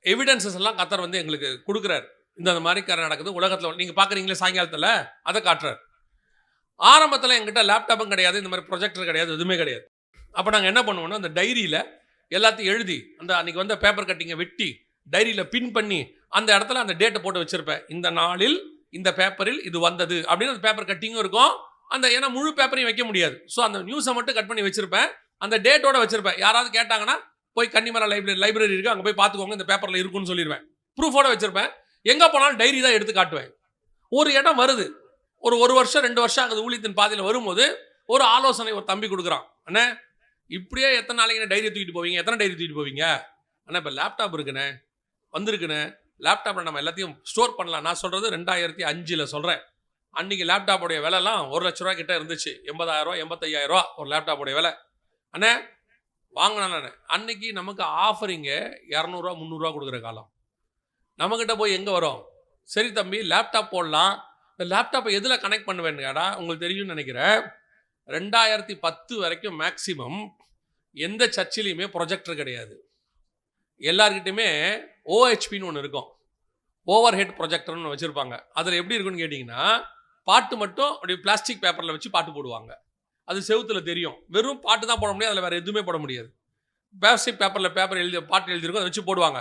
எவிடன்சஸ் எல்லாம் கத்தர் வந்து எங்களுக்கு கொடுக்குறாரு. இந்த மாதிரி காரணம் நடக்குது உலகத்தில், நீங்கள் பார்க்குறீங்களே சாயங்காலத்தில், அதை காட்டுறாரு. ஆரம்பத்தில் எங்கிட்ட லேப்டாப்பும் கிடையாது, இந்த மாதிரி ப்ரொஜெக்டர் கிடையாது, எதுவுமே கிடையாது. அப்போ நாங்கள் என்ன பண்ணுவோம்னா, அந்த டைரியில் எல்லாத்தையும் எழுதி, அந்த அன்றைக்கி வந்து பேப்பர் கட்டிங்கை வெட்டி டைரியில் பின் பண்ணி அந்த இடத்துல அந்த டேட்டை போட்டு வச்சுருப்பேன். இந்த நாளில் இந்த பேப்பரில் இது வந்தது அப்படின்னு அந்த பேப்பர் கட்டிங்கும் இருக்கும். அந்த ஏன்னா முழு பேப்பரையும் வைக்க முடியாது, ஸோ அந்த நியூஸை மட்டும் கட் பண்ணி வச்சுருப்பேன். அந்த டேட்டோட வச்சுருப்பேன். யாராவது கேட்டாங்கன்னா போய் கன்னிமரா லைப்ரரி இருக்குது, அங்கே போய் பார்த்துக்கோங்க, இந்த பேப்பரில் இருக்குன்னு சொல்லிடுவேன். ப்ரூஃபோட வச்சுருப்பேன். எங்கே போனாலும் டைரி தான் எடுத்து காட்டுவேன். ஒரு இடம் வருது, ஒரு வருஷம் 2 வருஷம் ஆகுது ஊழியத்தின் பாதையில் வரும்போது ஒரு ஆலோசனை ஒரு தம்பி கொடுக்குறான். அண்ணே, இப்படியே எத்தனை நாளைக்கு டைரி தூக்கிட்டு போவீங்க, எத்தனை டைரி தூக்கிட்டு போவீங்க? அண்ணா, இப்போ லேப்டாப் இருக்குண்ணே, வந்திருக்குண்ணே, லேப்டாப்பில் நம்ம எல்லாத்தையும் ஸ்டோர் பண்ணலாம். நான் சொல்கிறது 2005 சொல்கிறேன். அன்றைக்கி லேப்டாப்போடைய விலைலாம் 1 லட்ச ரூபா கிட்ட இருந்துச்சு. 80,000 85,000 ஒரு லேப்டாப்போடைய விலை. அண்ணே வாங்கினேன் நான். அன்னைக்கு நமக்கு ஆஃபரிங்கு 200 300 கொடுக்குற காலம். நம்மக்கிட்ட போய் எங்கே வரும்? சரி தம்பி, லேப்டாப் போடலாம். இந்த லேப்டாப்பை எதில் கனெக்ட் பண்ணுவேன்னு கேட்டா, உங்களுக்கு தெரியும்னு நினைக்கிறேன், 2010 வரைக்கும் மேக்சிமம் எந்த சர்ச்சிலையுமே ப்ரொஜெக்டர் கிடையாது. எல்லார்கிட்டையுமே ஓஹெச்பின்னு ஒன்று இருக்கும், ஓவர் ஹெட் ப்ரொஜெக்டர்னு வச்சுருப்பாங்க. அதில் எப்படி இருக்குன்னு கேட்டிங்கன்னா, பாட்டு மட்டும் அப்படி பிளாஸ்டிக் பேப்பரில் வச்சு பாட்டு போடுவாங்க. அது செவுத்தில் தெரியும். வெறும் பாட்டு தான் போட முடியாது, அதில் வேறு எதுவுமே போட முடியாது. பிளாஸ்டிக் பேப்பர் எழுதி பாட்டு எழுதிருக்கும், அதை வச்சு போடுவாங்க.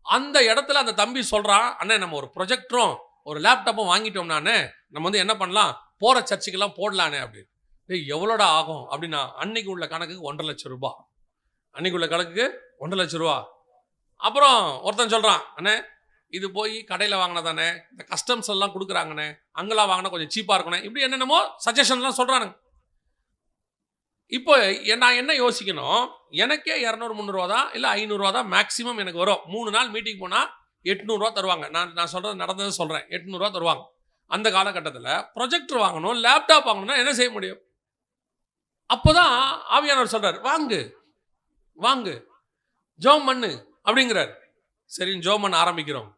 அந்த இடத்துல அந்த தம்பி சொல்கிறான், அண்ணே நம்ம ஒரு ப்ரொஜெக்டரும் ஒரு லேப்டாப்பும் வாங்கிட்டோம்னானே, நம்ம வந்து என்ன பண்ணலாம், போகிற சர்ச்சுக்கெல்லாம் போடலானே அப்படின்னு. எவ்வளோடா ஆகும் அப்படின்னா, அன்னைக்கு உள்ள கணக்குக்கு 1.5 லட்சம் ரூபா. அன்னைக்கு உள்ள கணக்குக்கு 1.5 லட்சம் ரூபா. அப்புறம் ஒருத்தன் சொல்கிறான், அண்ணே இது போய் கடையில் வாங்கினா தானே, இந்த கஸ்டம்ஸ் எல்லாம் கொடுக்குறாங்கண்ணே, அங்கெல்லாம் வாங்கினா கொஞ்சம் சீப்பாக இருக்கணும், இப்படி என்னென்னமோ சஜஷன்லாம் சொல்கிறானுங்க. இப்போ நான் என்ன யோசிக்கணும், எனக்கே 200 300 தான், இல்லை 500 ரூபா தான் மேக்ஸிமம் எனக்கு வரும். 3 நாள் மீட்டிங் போனால் 800 ரூபா தருவாங்க. நான் சொல்கிறது நடந்தது சொல்கிறேன், 800 ரூபா தருவாங்க. அந்த காலகட்டத்தில் ப்ரொஜெக்டர் வாங்கணும், லேப்டாப் வாங்கணும்னா என்ன செய்ய முடியும்? அப்போ தான் ஆவியானவர் சொல்கிறார், வாங்கு வாங்கு, ஜோம் பண்ணு அப்படிங்கிறார். சரின்னு ஜோம் பண்ண ஆரம்பிக்கிறோம்.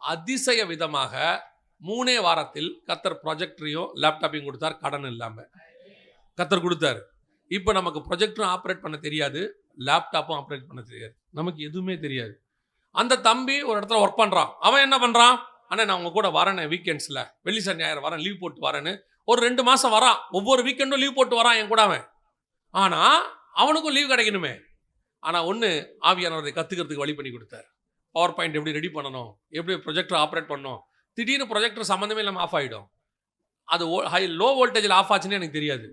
அதிசய விதமாக 3 வாரத்தில் கத்தர் ப்ரொஜெக்டரையும் லேப்டாப்பையும் கொடுத்தார், கடன் இல்லாமல் கத்தர் கொடுத்தார். இப்போ நமக்கு ப்ரொஜெக்டரும் ஆப்ரேட் பண்ண தெரியாது, லேப்டாப்பும் ஆப்ரேட் பண்ண தெரியாது, நமக்கு எதுவுமே தெரியாது. அந்த தம்பி ஒரு இடத்துல ஒர்க் பண்ணுறான். அவன் என்ன பண்ணுறான், ஆனால் நான் உங்கள் கூட வரேன் வீக்கெண்ட்ஸில், வெள்ளி சனி ஞாயிறு வரேன், லீவ் போட்டு வரேன்னு ஒரு 2 மாதம் வரான். ஒவ்வொரு வீக்கெண்டும் லீவ் போட்டு வரான் என் கூட அவன். ஆனால் அவனுக்கும் லீவ் கிடைக்கணுமே. ஆனால் ஒன்று, ஆவியானவரை கற்றுக்கிறதுக்கு வழி பண்ணி கொடுத்தார். பவர் பாயிண்ட் எப்படி ரெடி பண்ணணும், எப்படி ப்ரொஜெக்டர் ஆப்ரேட் பண்ணணும். திடீர்னு ப்ரொஜெக்டர் சம்மந்தமே இல்லாமல் ஆஃப் ஆகிடும். அது லோ வோல்டேஜில் ஆஃப் ஆச்சுன்னு எனக்கு தெரியாது.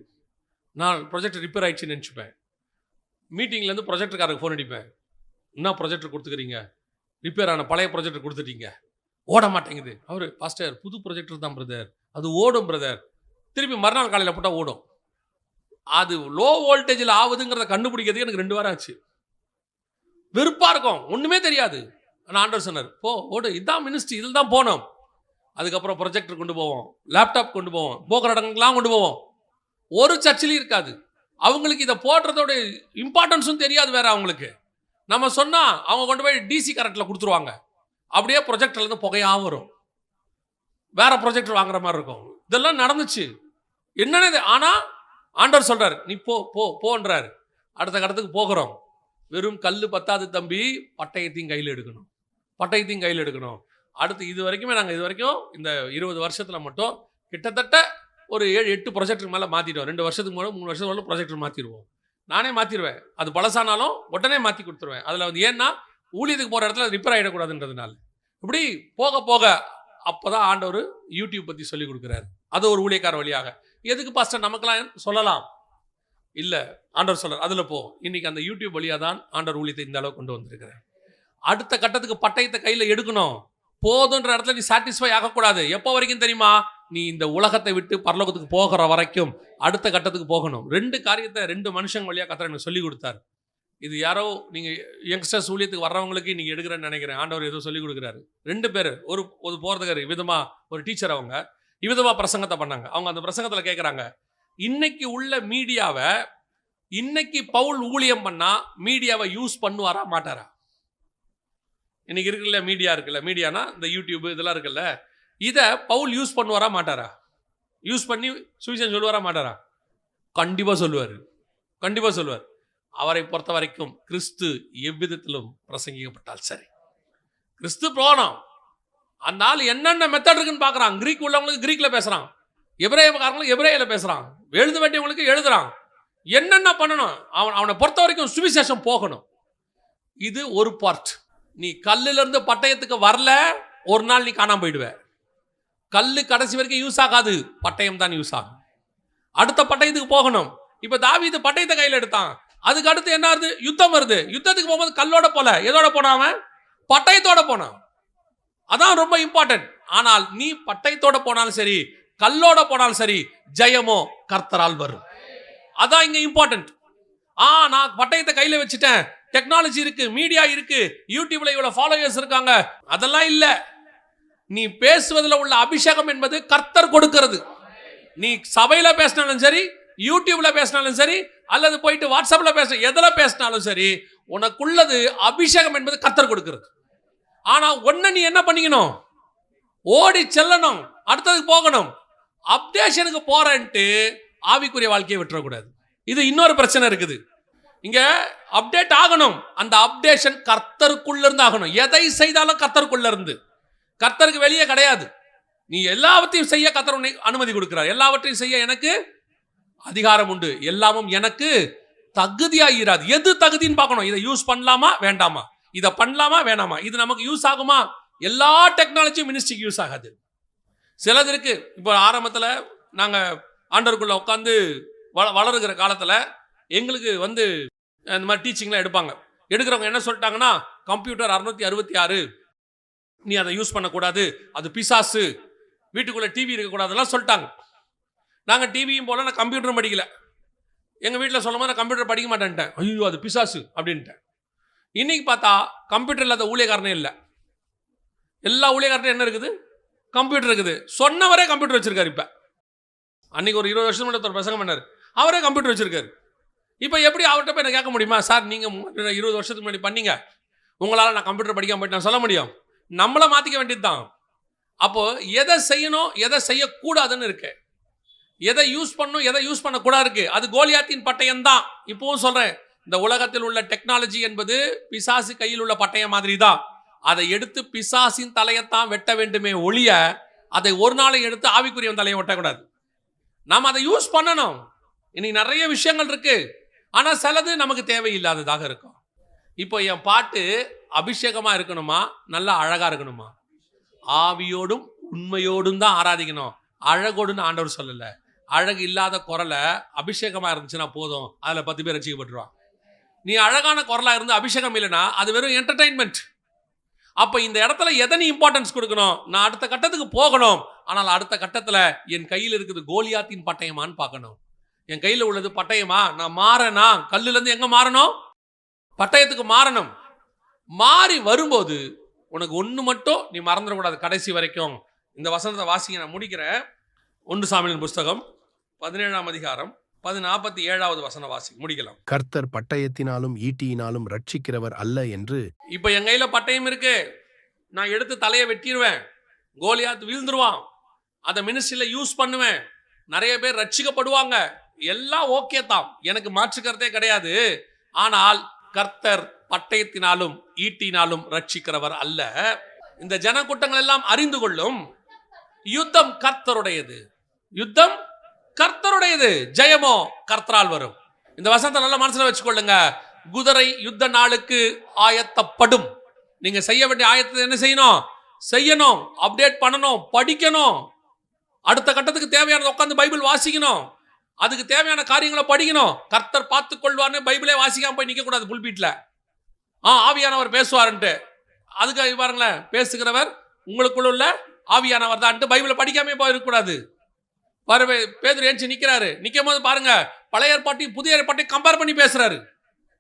நான் ப்ரொஜெக்டர் ரிப்பேர் ஆகிடுச்சுன்னு நினச்சிப்பேன். மீட்டிங்லேருந்து ப்ரொஜெக்டர்காரருக்கு ஃபோன் அடிப்பேன், என்ன ப்ரொஜெக்டர் கொடுத்துக்கிறீங்க, ரிப்பேர் ஆன பழைய ப்ரொஜெக்டர் கொடுத்துட்டீங்க, ஓட மாட்டேங்குது. அவர், பாஸ்டர் புது ப்ரொஜெக்டர் தான் பிரதர், அது ஓடும் பிரதர். திருப்பி மறுநாள் காலையில் போட்டால் ஓடும். அது லோ வோல்டேஜில் ஆகுதுங்கிறத கண்டுபிடிக்கிறதுக்கு எனக்கு 2 வாரம் ஆச்சு. வெறுப்பாக இருக்கும், ஒன்றுமே தெரியாது. ஆனால் ஆண்டவர் சொன்னார், போ ஓடு, இதுதான் மினிஸ்ட்ரி, இதில் தான் போனோம். அதுக்கப்புறம் ப்ரொஜெக்டர் கொண்டு போவோம், லேப்டாப் கொண்டு போவோம், போகிற இடங்கள்லாம் கொண்டு போவோம். ஒரு சர்ச்சிலையும் இருக்காது. அவங்களுக்கு இதை போடுறதோட இம்பார்ட்டன்ஸும் தெரியாது வேற அவங்களுக்கு. நம்ம சொன்னால் அவங்க கொண்டு போய் டிசி கரண்ட்டில் கொடுத்துருவாங்க. அப்படியே ப்ரொஜெக்டர்லேருந்து புகையாக வரும், வேற ப்ரொஜெக்டர் வாங்குற மாதிரி இருக்கும். இதெல்லாம் நடந்துச்சு. என்னென்ன, ஆனால் ஆண்டவர் சொல்கிறார், நீ போன்றார். அடுத்த கடத்துக்கு போகிறோம். வெறும் கல்லு பத்தாது தம்பி, பட்டயத்தையும் கையில் எடுக்கணும். பட்டயத்தையும் கையில் எடுக்கணும். அடுத்து இது வரைக்கும் இந்த 20 வருஷத்துல மட்டும் கிட்டத்தட்ட ஒரு 7, 8 ப்ரொஜெக்டர் மேலே மாற்றிடுவோம். 2 வருஷத்துக்கு மேலே 3 வருஷத்துக்கு மேலே ப்ரொஜெக்டர் மாற்றிடுவோம். நானே மாற்றிடுவேன். அது பழசானாலும் உடனே மாற்றி கொடுத்துருவேன். அதில் வந்து ஏன்னா ஊழியத்துக்கு போகிற இடத்துல ரிப்பேர் ஆகிடக்கூடாதுன்றதுனால. இப்படி போக போக அப்போ தான் ஆண்டவர் யூடியூப் பற்றி சொல்லிக் கொடுக்குறாரு. அது ஒரு ஊழியக்கார வழியாக. எதுக்கு பாஸ்டர் நமக்கெல்லாம் சொல்லலாம் இல்லை, ஆண்டவர் சொல்கிறார் அதில் போ. இன்னைக்கு அந்த யூடியூப் வழியாக தான் ஆண்டவர் ஊழியத்தை இந்த அளவு கொண்டு வந்திருக்கிறேன். அடுத்த கட்டத்துக்கு பட்டயத்தை கையில் எடுக்கணும். போதுன்ற இடத்துல நீ சாட்டிஸ்ஃபை ஆகக்கூடாது. எப்போ வரைக்கும் தெரியுமா? நீ இந்த உலகத்தை விட்டு பரலோகத்துக்கு போகிற வரைக்கும் அடுத்த கட்டத்துக்கு போகணும். 2 காரியத்தை 2 மனுஷங்க வழியாக கர்த்தர் எனக்கு சொல்லி கொடுத்தாரு. இது யாரோ நீங்கள் யங்ஸ்டர்ஸ் ஊழியத்துக்கு வர்றவங்களுக்கு நீங்கள் எடுக்கிறேன்னு நினைக்கிறேன். ஆண்டவர் ஏதோ சொல்லி கொடுக்குறாரு. 2 பேர் ஒரு போகிறதுக்காரு விதமாக ஒரு டீச்சர், அவங்க இவ்விதமாக பிரசங்கத்தை பண்ணாங்க. அவங்க அந்த பிரசங்கத்தில் கேட்குறாங்க, இன்னைக்கு உள்ள மீடியாவை இன்னைக்கு பவுல் ஊழியம் பண்ணால் மீடியாவை யூஸ் பண்ணுவாரா மாட்டாரா? இன்னைக்கு இருக்குல்ல மீடியா இருக்குல்ல, மீடியானா இந்த யூடியூப் இதெல்லாம் இருக்குல்ல, இதை பவுல் யூஸ் பண்ணுவாரா மாட்டாரா? யூஸ் பண்ணி சுவிசேஷம் சொல்லுவாரா மாட்டாரா? கண்டிப்பாக சொல்லுவார். கண்டிப்பாக சொல்லுவார். அவரை பொறுத்த வரைக்கும் கிறிஸ்து எவ்விதத்திலும் பிரசங்கிக்கப்பட்டால் சரி, கிறிஸ்து போனோம். அந்த ஆள் என்னென்ன மெத்தட் இருக்குன்னு பார்க்குறான். கிரீக் உள்ளவங்களுக்கு கிரீக்கில் பேசுகிறான், எபிரேயக்காரங்களுக்கு எபிரேயில பேசுகிறான், எழுத வேண்டியவங்களுக்கு எழுதுறான். என்னென்ன பண்ணணும் அவனை பொறுத்த வரைக்கும் சுவிசேஷம் போகணும். இது ஒரு பார்ட். நீ கல்லிலிருந்து பட்டயத்துக்கு வரல, ஒரு நாள் நீ காணாம போயிடுவ. கல்லு கடைசி வரைக்கும் யூஸ் ஆகாது, பட்டயம் தான் யூஸ் ஆகும். அடுத்த பட்டயத்துக்கு போகணும். இப்போ தாவீது பட்டயத்தை கையில் எடுத்தான். அதுக்கு அடுத்து என்ன வருது? யுத்தம் வருது. யுத்தத்துக்கு போகும்போது கல்லோட போல, எதோட போனான் அவன்? பட்டயத்தோட போனான். அதான் ரொம்ப இம்பார்ட்டன்ட். ஆனால் நீ பட்டயத்தோட போனாலும் சரி, கல்லோட போனாலும் சரி, ஜெயமோ கர்த்தரால் வரும். அதான் இங்க இம்பார்ட்டன்ட். நான் பட்டயத்தை கையில வச்சுட்டேன், டெக்னாலஜி இருக்கு, மீடியா இருக்கு, யூடியூப்ல இவ்வளவு ஃபாலோவர்ஸ் இருக்காங்க, அதெல்லாம் இல்ல. நீ பேசுவதில் உள்ள அபிஷேகம் என்பது கர்த்தர் கொடுக்கிறது. நீ சபையில பேசினாலும் சரி, யூடியூப்ல பேசினாலும் சரி, அல்லது போயிட்டு வாட்ஸ்அப்ல பேச எதுல பேசினாலும் சரி, உனக்குள்ளது அபிஷேகம் என்பது கர்த்தர் கொடுக்கிறது. ஆனா ஒன்னு நீ என்ன பண்ணிக்கணும்? ஓடி செல்லணும், அடுத்ததுக்கு போகணும். அப்டேஷனுக்கு போறேன்ட்டு ஆவிக்குரிய வாழ்க்கையை விட்டுறக்கூடாது. இது இன்னொரு பிரச்சனை இருக்குது. இங்க அப்டேட் ஆகணும். அந்த அப்டேஷன் கர்த்தருக்குள்ள இருந்து ஆகணும். எதை செய்தாலும் கர்த்தருக்குள்ள இருந்து, கர்த்தருக்கு வெளியே கிடையாது. நீ எல்லாவற்றையும் செய்ய கர்த்தர் உன்னை அனுமதி கொடுக்கிறார். எல்லாவற்றையும் செய்ய எனக்கு அதிகாரம் உண்டு, எல்லாமும் எனக்கு தகுதியாகிறாது. எது தகுதின்னு பார்க்கணும். இதை யூஸ் பண்ணலாமா வேண்டாமா, இதை பண்ணலாமா வேணாமா, இது நமக்கு யூஸ் ஆகுமா? எல்லா டெக்னாலஜியும் மினிஸ்ட்ரிக்கு யூஸ் ஆகாது. சிலது இருக்கு. இப்போ ஆரம்பத்தில் நாங்கள் ஆண்டவருக்குள்ள உட்காந்து வளருகிற காலத்தில் எங்களுக்கு வந்து இந்த மாதிரி டீச்சிங்லாம் எடுப்பாங்க. எடுக்கிறவங்க என்ன சொல்லிட்டாங்கன்னா, கம்ப்யூட்டர் 666 நீ அதை யூஸ் பண்ணக்கூடாது, அது பிசாசு, வீட்டுக்குள்ளே டிவி இருக்கக்கூடாதுலாம் சொல்லிட்டாங்க. நாங்கள் டிவியும் போல, நான் கம்ப்யூட்டரும் படிக்கல. எங்கள் வீட்டில் சொல்லும் போது நான் கம்ப்யூட்டர் படிக்க மாட்டேன்ட்டேன். ஐயோ அது பிசாசு அப்படின்ட்டேன். இன்னைக்கு பார்த்தா கம்ப்யூட்டர் இல்லாத ஊழியக்காரனே இல்லை. எல்லா ஊழியக்காரனும் என்ன இருக்குது? கம்ப்யூட்டர் இருக்குது. சொன்னவரே கம்ப்யூட்டர் வச்சிருக்காரு. இப்போ அன்னைக்கு ஒரு 20 வருஷம் முன்னாடி ஒரு பிரசங்கம் பண்ணார், அவரே கம்ப்யூட்டர் வச்சிருக்காரு. இப்போ எப்படி அவர்கிட்ட போய் நான் கேட்க முடியுமா? சார் நீங்கள் 20 வருஷத்துக்கு முன்னாடி பண்ணீங்க, உங்களால் நான் கம்ப்யூட்டர் படிக்காம போயிட்டு நான் சொல்ல முடியும்? நம்மளை மாற்றிக்க வேண்டியது தான். அப்போது எதை செய்யணும் எதை செய்யக்கூடாதுன்னு இருக்கு, எதை யூஸ் பண்ணணும் எதை யூஸ் பண்ணக்கூடாது இருக்கு. அது கோலியாத்தின் பட்டயம் தான். இப்போவும் சொல்கிறேன், இந்த உலகத்தில் உள்ள டெக்னாலஜி என்பது பிசாசு கையில் உள்ள பட்டயம் மாதிரி தான். அதை எடுத்து பிசாசின் தலையத்தான் வெட்ட வேண்டுமே ஒழிய, அதை ஒரு நாளை எடுத்து ஆவிக்குரியவன் தலையை வெட்டக்கூடாது. நாம் அதை யூஸ் பண்ணணும். இன்னைக்கு நிறைய விஷயங்கள் இருக்கு, ஆனால் சிலது நமக்கு தேவையில்லாததாக இருக்கும். இப்போ என் பாட்டு அபிஷேகமாக இருக்கணுமா, நல்லா அழகாக இருக்கணுமா? ஆவியோடும் உண்மையோடும் தான் ஆராதிக்கணும். அழகோடுன்னு ஆண்டவர் சொல்லலை. அழகு இல்லாத குரலை அபிஷேகமாக இருந்துச்சுன்னா போதும், அதில் 10 பேர் ரசிக்கப்பட்டுருவான். நீ அழகான குரலாக இருந்து அபிஷேகம் இல்லைன்னா அது வெறும் என்டர்டைன்மெண்ட். அப்போ இந்த இடத்துல எதை நீ இம்பார்ட்டன்ஸ் கொடுக்கணும்? நான் அடுத்த கட்டத்துக்கு போகணும், ஆனால் அடுத்த கட்டத்தில் என் கையில் இருக்குது கோலியாத்தின் பட்டயமான்னு பார்க்கணும். என் கையில் உள்ளது பட்டயமா? நான் மாறனா? கல்லுலேருந்து எங்கே மாறணும்? பட்டயத்துக்கு மாறணும். மாறி வரும்போது உனக்கு ஒன்று மட்டும் நீ மறந்துடக்கூடாது கடைசி வரைக்கும். இந்த வசனத்தை வாசிங்க, நான் முடிக்கிறேன். 1 சாமுவேலின் புஸ்தகம் 17ஆம் அதிகாரம் 47வது வசனம் வாசி முடிக்கலாம். கர்த்தர் பட்டயத்தினாலும் ஈட்டியினாலும் ரட்சிக்கிறவர் அல்ல என்று. இப்போ என் கையில் பட்டயம் இருக்கு, நான் எடுத்து தலையை வெட்டிடுவேன், கோலியாத் வீழ்ந்துருவான், அதை மினிஸ்ட்ரியில் யூஸ் பண்ணுவேன், நிறைய பேர் ரட்சிக்கப்படுவாங்க, எல்லாம் ஓகே தான், எனக்கு மாற்றுக்கிறதே கிடையாது. ஆனால் கர்த்தர் பட்டயத்தினாலும் ஈட்டினாலும் ரட்சிக்கிறவர் அல்ல. இந்த ஜனக்கூட்டங்கள் எல்லாம் அறிந்து கொள்ளும், யுத்தம் கர்த்தருடையது, யுத்தம் கர்த்தருடையது, ஜெயமோ கர்த்தரால் வரும். இந்த வசனத்தை நல்ல மனசுல வச்சுக்கொள்ளுங்க. குதிரை யுத்த நாளுக்கு ஆயத்தப்படும். நீங்க செய்ய வேண்டிய ஆயத்தத்தை என்ன செய்யணும்? அப்டேட் பண்ணணும், படிக்கணும். அடுத்த கட்டத்துக்கு தேவையானது உட்காந்து பைபிள் வாசிக்கணும். அதுக்கு தேவையான காரியங்களை படிக்கணும். கர்த்தர் பார்த்துக் கொள்வார்னு பைபிளே வாசிக்காம போய் நிற்க கூடாது புல்பீட்ல. ஆவியானவர் பேசுவார்ன்ட்டு. அதுக்கு பாருங்களேன், பேசுகிறவர் உங்களுக்குள்ள உள்ள ஆவியானவர் தான் பைபிளை படிக்காம போய் இருக்கக்கூடாது. பேதுரு ஏஞ்சி நிற்கிறாரு. நிற்கும் போது பாருங்க, பழைய ஏற்பாட்டையும் புதிய ஏற்பாட்டையும் கம்பேர் பண்ணி பேசுறாரு.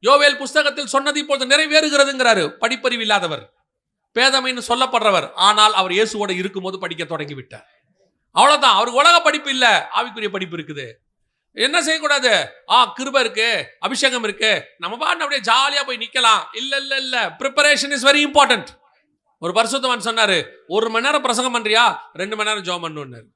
யோவேல் புஸ்தகத்தில் சொன்னது இப்பொழுது நிறைவேறுகிறதுங்கிறாரு. படிப்பறிவு இல்லாதவர், பேதமைன்னு சொல்லப்படுறவர். ஆனால் அவர் இயேசுவோட இருக்கும்போது படிக்க தொடங்கி விட்டார். அவ்வளவுதான். அவருக்கு உலக படிப்பு இல்ல, ஆவிக்குரிய படிப்பு இருக்குது. என்ன செய்யக்கூடாது? கிருபை இருக்கு, அபிஷேகம் இருக்கு, நம்ம பாட்டு அப்படியே ஜாலியா போய் நிக்கலாம். இல்ல, ப்ரிப்பரேஷன் இஸ் வெரி இம்பார்ட்டன்ட். ஒரு பரிசுத்தவான் சொன்னாரு, 1 மணி நேரம் பிரசங்கம் பண்றியா, 2 மணி நேரம் ஜெபம் பண்ணணும்.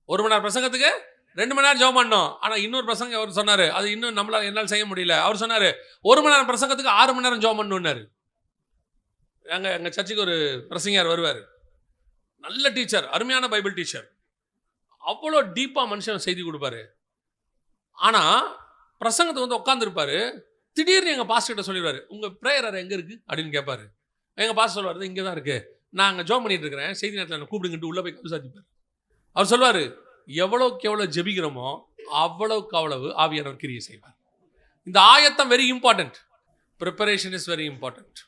1 மணி நேரம் பிரசங்கத்துக்கு 2 மணி நேரம் ஜெபம் பண்ணணும். ஆனா இன்னொரு பிரசங்கம் அவர் சொன்னாரு, அது இன்னும் என்னால் செய்ய முடியல. அவர் சொன்னாரு, 1 மணி நேரம் பிரசங்கத்துக்கு 6 மணி நேரம் ஜெபம் பண்ணணும்னாரு. எங்க சர்ச்சுக்கு ஒரு பிரசங்கியார் வருவார். நல்ல டீச்சர், அருமையான பைபிள் டீச்சர். அவ்வளோ டீப்பா மனுஷன் செய்தி கொடுப்பாரு. ஆனா பிரசங்கத்தை உட்காந்துருப்பாரு. திடீர்னு எங்க பாஸ்டர் கிட்ட சொல்லிடுவாரு, உங்க பிரேயர் எங்க இருக்கு அப்படின்னு கேட்பாரு. எங்க பாஸ்டர் சொல்லுவாரு, இங்கே தான் இருக்கு, நாங்கள் ஜெபம் பண்ணிட்டு இருக்கிறேன், செய்தி நேரத்தில் கூப்பிடுங்கிட்டு உள்ள போய் கவுசாதிப்பார். அவர் சொல்லுவாரு, எவ்வளவுக்கு எவ்வளவு ஜெபிக்கிறோமோ அவ்வளவுக்கு அவ்வளவு ஆவியானவர் கிரியை செய்வார். இந்த ஆயத்தம் very important. Preparation is very important.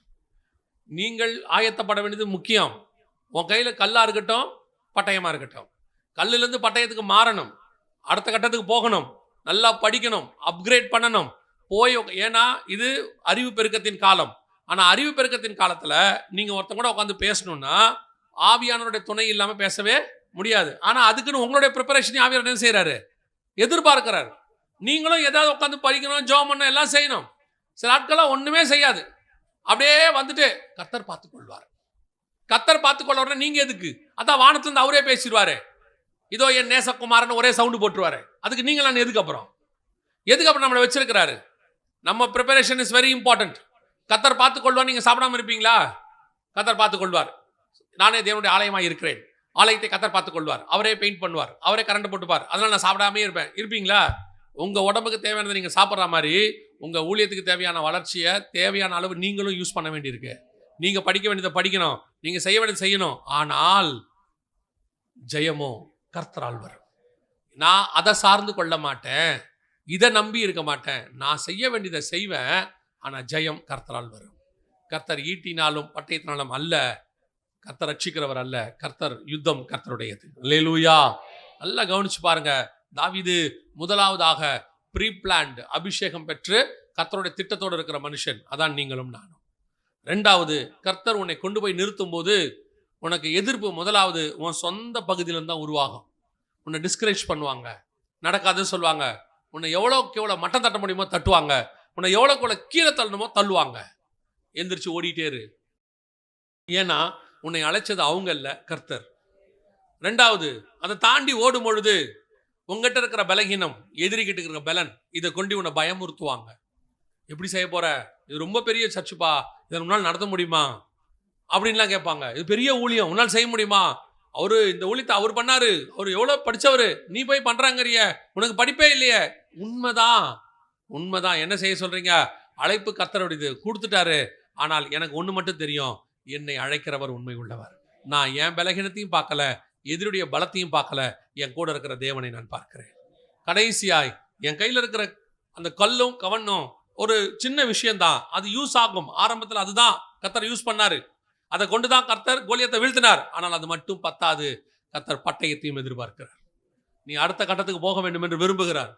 நீங்கள் ஆயத்தப்பட வேண்டியது முக்கியம். உன் கையில் கல்லா இருக்கட்டும், பட்டயமா இருக்கட்டும், கல்லிலிருந்து பட்டயத்துக்கு மாறணும், அடுத்த கட்டத்துக்கு போகணும், நல்லா படிக்கணும், அப்கிரேட் பண்ணணும். ஏன்னா இது அறிவு பெருக்கத்தின் காலம். ஆனால் அறிவு பெருக்கத்தின் காலத்தில் நீங்கள் ஒருத்தங்க கூட உட்காந்து பேசணும்னா ஆவியானவருடைய துணை இல்லாமல் பேசவே முடியாது. ஆனால் அதுக்குன்னு உங்களுடைய ப்ரிப்பரேஷன் ஆவியானவர் என்ன செய்கிறாரு? எதிர்பார்க்கிறார். நீங்களும் ஏதாவது உட்காந்து படிக்கணும், ஜெபம் பண்ணணும், எல்லாம் செய்யணும். சில ஆட்கள்லாம் ஒன்றுமே செய்யாது, அப்படியே வந்துட்டு கர்த்தர் பார்த்துக்கொள்வார். கர்த்தர் பார்த்துக்கொள்வார். நீங்கள் எதுக்கு? அதான் வானத்துலேருந்து அவரே பேசிடுவாரு. இதோ என் நேசகுமாரன் ஒரே சவுண்டு போட்டுருவாரு. அதுக்கு நீங்களாம் எதுக்கப்புறம் நம்மளை வச்சிருக்கிறாரு? நம்ம ப்ரிப்பரேஷன் இஸ் வெரி இம்பார்ட்டன்ட். கர்த்தர் பார்த்துக்கொள்வார். நீங்கள் சாப்பிடாம இருப்பீங்களா? கர்த்தர் பார்த்துக்கொள்வார். நானே தேவனுடைய ஆலயமாக இருக்கிறேன், ஆலயத்தை கர்த்தர் பார்த்துக்கொள்வார். அவரே பெயிண்ட் பண்ணுவார், அவரே கரண்ட் போட்டுப்பார். அதனால நான் சாப்பிடாமே இருப்பீங்களா? உங்கள் உடம்புக்கு தேவையானதை நீங்கள் சாப்பிட்ற மாதிரி உங்கள் ஊழியத்துக்கு தேவையான வளர்ச்சியை தேவையான அளவு நீங்களும் யூஸ் பண்ண வேண்டியிருக்கு. நீங்கள் படிக்க வேண்டியதை படிக்கணும், நீங்கள் செய்ய வேண்டியதை செய்யணும். ஆனால் ஜெயமோ கர்த்தரால் வரும். நான் அதை சார்ந்து கொள்ள மாட்டேன், இதை நம்பி இருக்க மாட்டேன். நான் செய்ய வேண்டியதை செய்வேன், ஆனால் ஜெயம் கர்த்தரால் வரும். கர்த்தர் ஈட்டினாலும் பட்டயத்தினாலும் அல்ல, கர்த்தர் ரட்சிக்கிறவர் அல்ல, கர்த்தர் யுத்தம் கர்த்தருடையது. அல்லேலூயா. நல்லா கவனிச்சு பாருங்க. தாவீது முதலாவதாக ப்ரீ பிளான்ட் அபிஷேகம் பெற்று கர்த்தருடைய திட்டத்தோடு இருக்கிற மனுஷன். அதான் நீங்களும் நானும். 2வது, கர்த்தர் உன்னை கொண்டு போய் நிறுத்தும் போது உனக்கு எதிர்ப்பு முதலாவது உன் சொந்த பகுதியிலிருந்து தான் உருவாகும். உன்னை டிஸ்கரேஜ் பண்ணுவாங்க, நடக்காதுன்னு சொல்லுவாங்க. உன்னை எவ்வளோக்கு எவ்வளோ மட்டம் தட்ட முடியுமோ தட்டுவாங்க, உன்னை எவ்வளோக்கு எவ்வளோ கீழே தள்ளணுமோ தள்ளுவாங்க. எந்திரிச்சு ஓடிட்டே இரு. ஏன்னா உன்னை அழைச்சது அவங்க இல்லை, கர்த்தர். 2வது, அதை தாண்டி ஓடும் பொழுது உங்ககிட்ட இருக்கிற பலகீனம், எதிரிக்கிட்டு இருக்கிற பலன், இதை கொண்டு உன்னை பயமுறுத்துவாங்க. எப்படி செய்ய போற? இது ரொம்ப பெரிய சர்ச்சுப்பா, இதை உன்னால் நடத்த முடியுமா அப்படின்லாம் கேட்பாங்க. இது பெரிய ஊழியம், உன்னால் செய்ய முடியுமா? அவரு இந்த ஊழியத்தை அவர் பண்ணாரு, அவர் எவ்வளோ படித்தவர், நீ போய் பண்ணுறாங்கறிய, உனக்கு படிப்பே இல்லையே. உண்மைதான். என்ன செய்ய சொல்றீங்க? அழைப்பு கர்த்தருடையது, கொடுத்துட்டாரு. ஆனால் எனக்கு ஒன்று மட்டும் தெரியும், என்னை அழைக்கிறவர் உண்மை உள்ளவர். நான் என் பலகீனத்தையும் பார்க்கல, எதிரியுடைய பலத்தையும் பார்க்கல, என் கூட இருக்கிற தேவனை நான் பார்க்கிறேன். கடைசியாய் என் கையில் இருக்கிற அந்த கல்லும் கவனும் ஒரு சின்ன விஷயம்தான், அது யூஸ் ஆகும். ஆரம்பத்தில் அதுதான் கர்த்தர் யூஸ் பண்ணாரு, அதை கொண்டுதான் கர்த்தர் கோலியத்தை வீழ்த்தினார். ஆனால் அது மட்டும் பத்தாது, கர்த்தர் பட்டயத்தையும் எதிர்பார்க்கிறார். நீ அடுத்த கட்டத்துக்கு போக வேண்டும் என்று விரும்புகிறார்.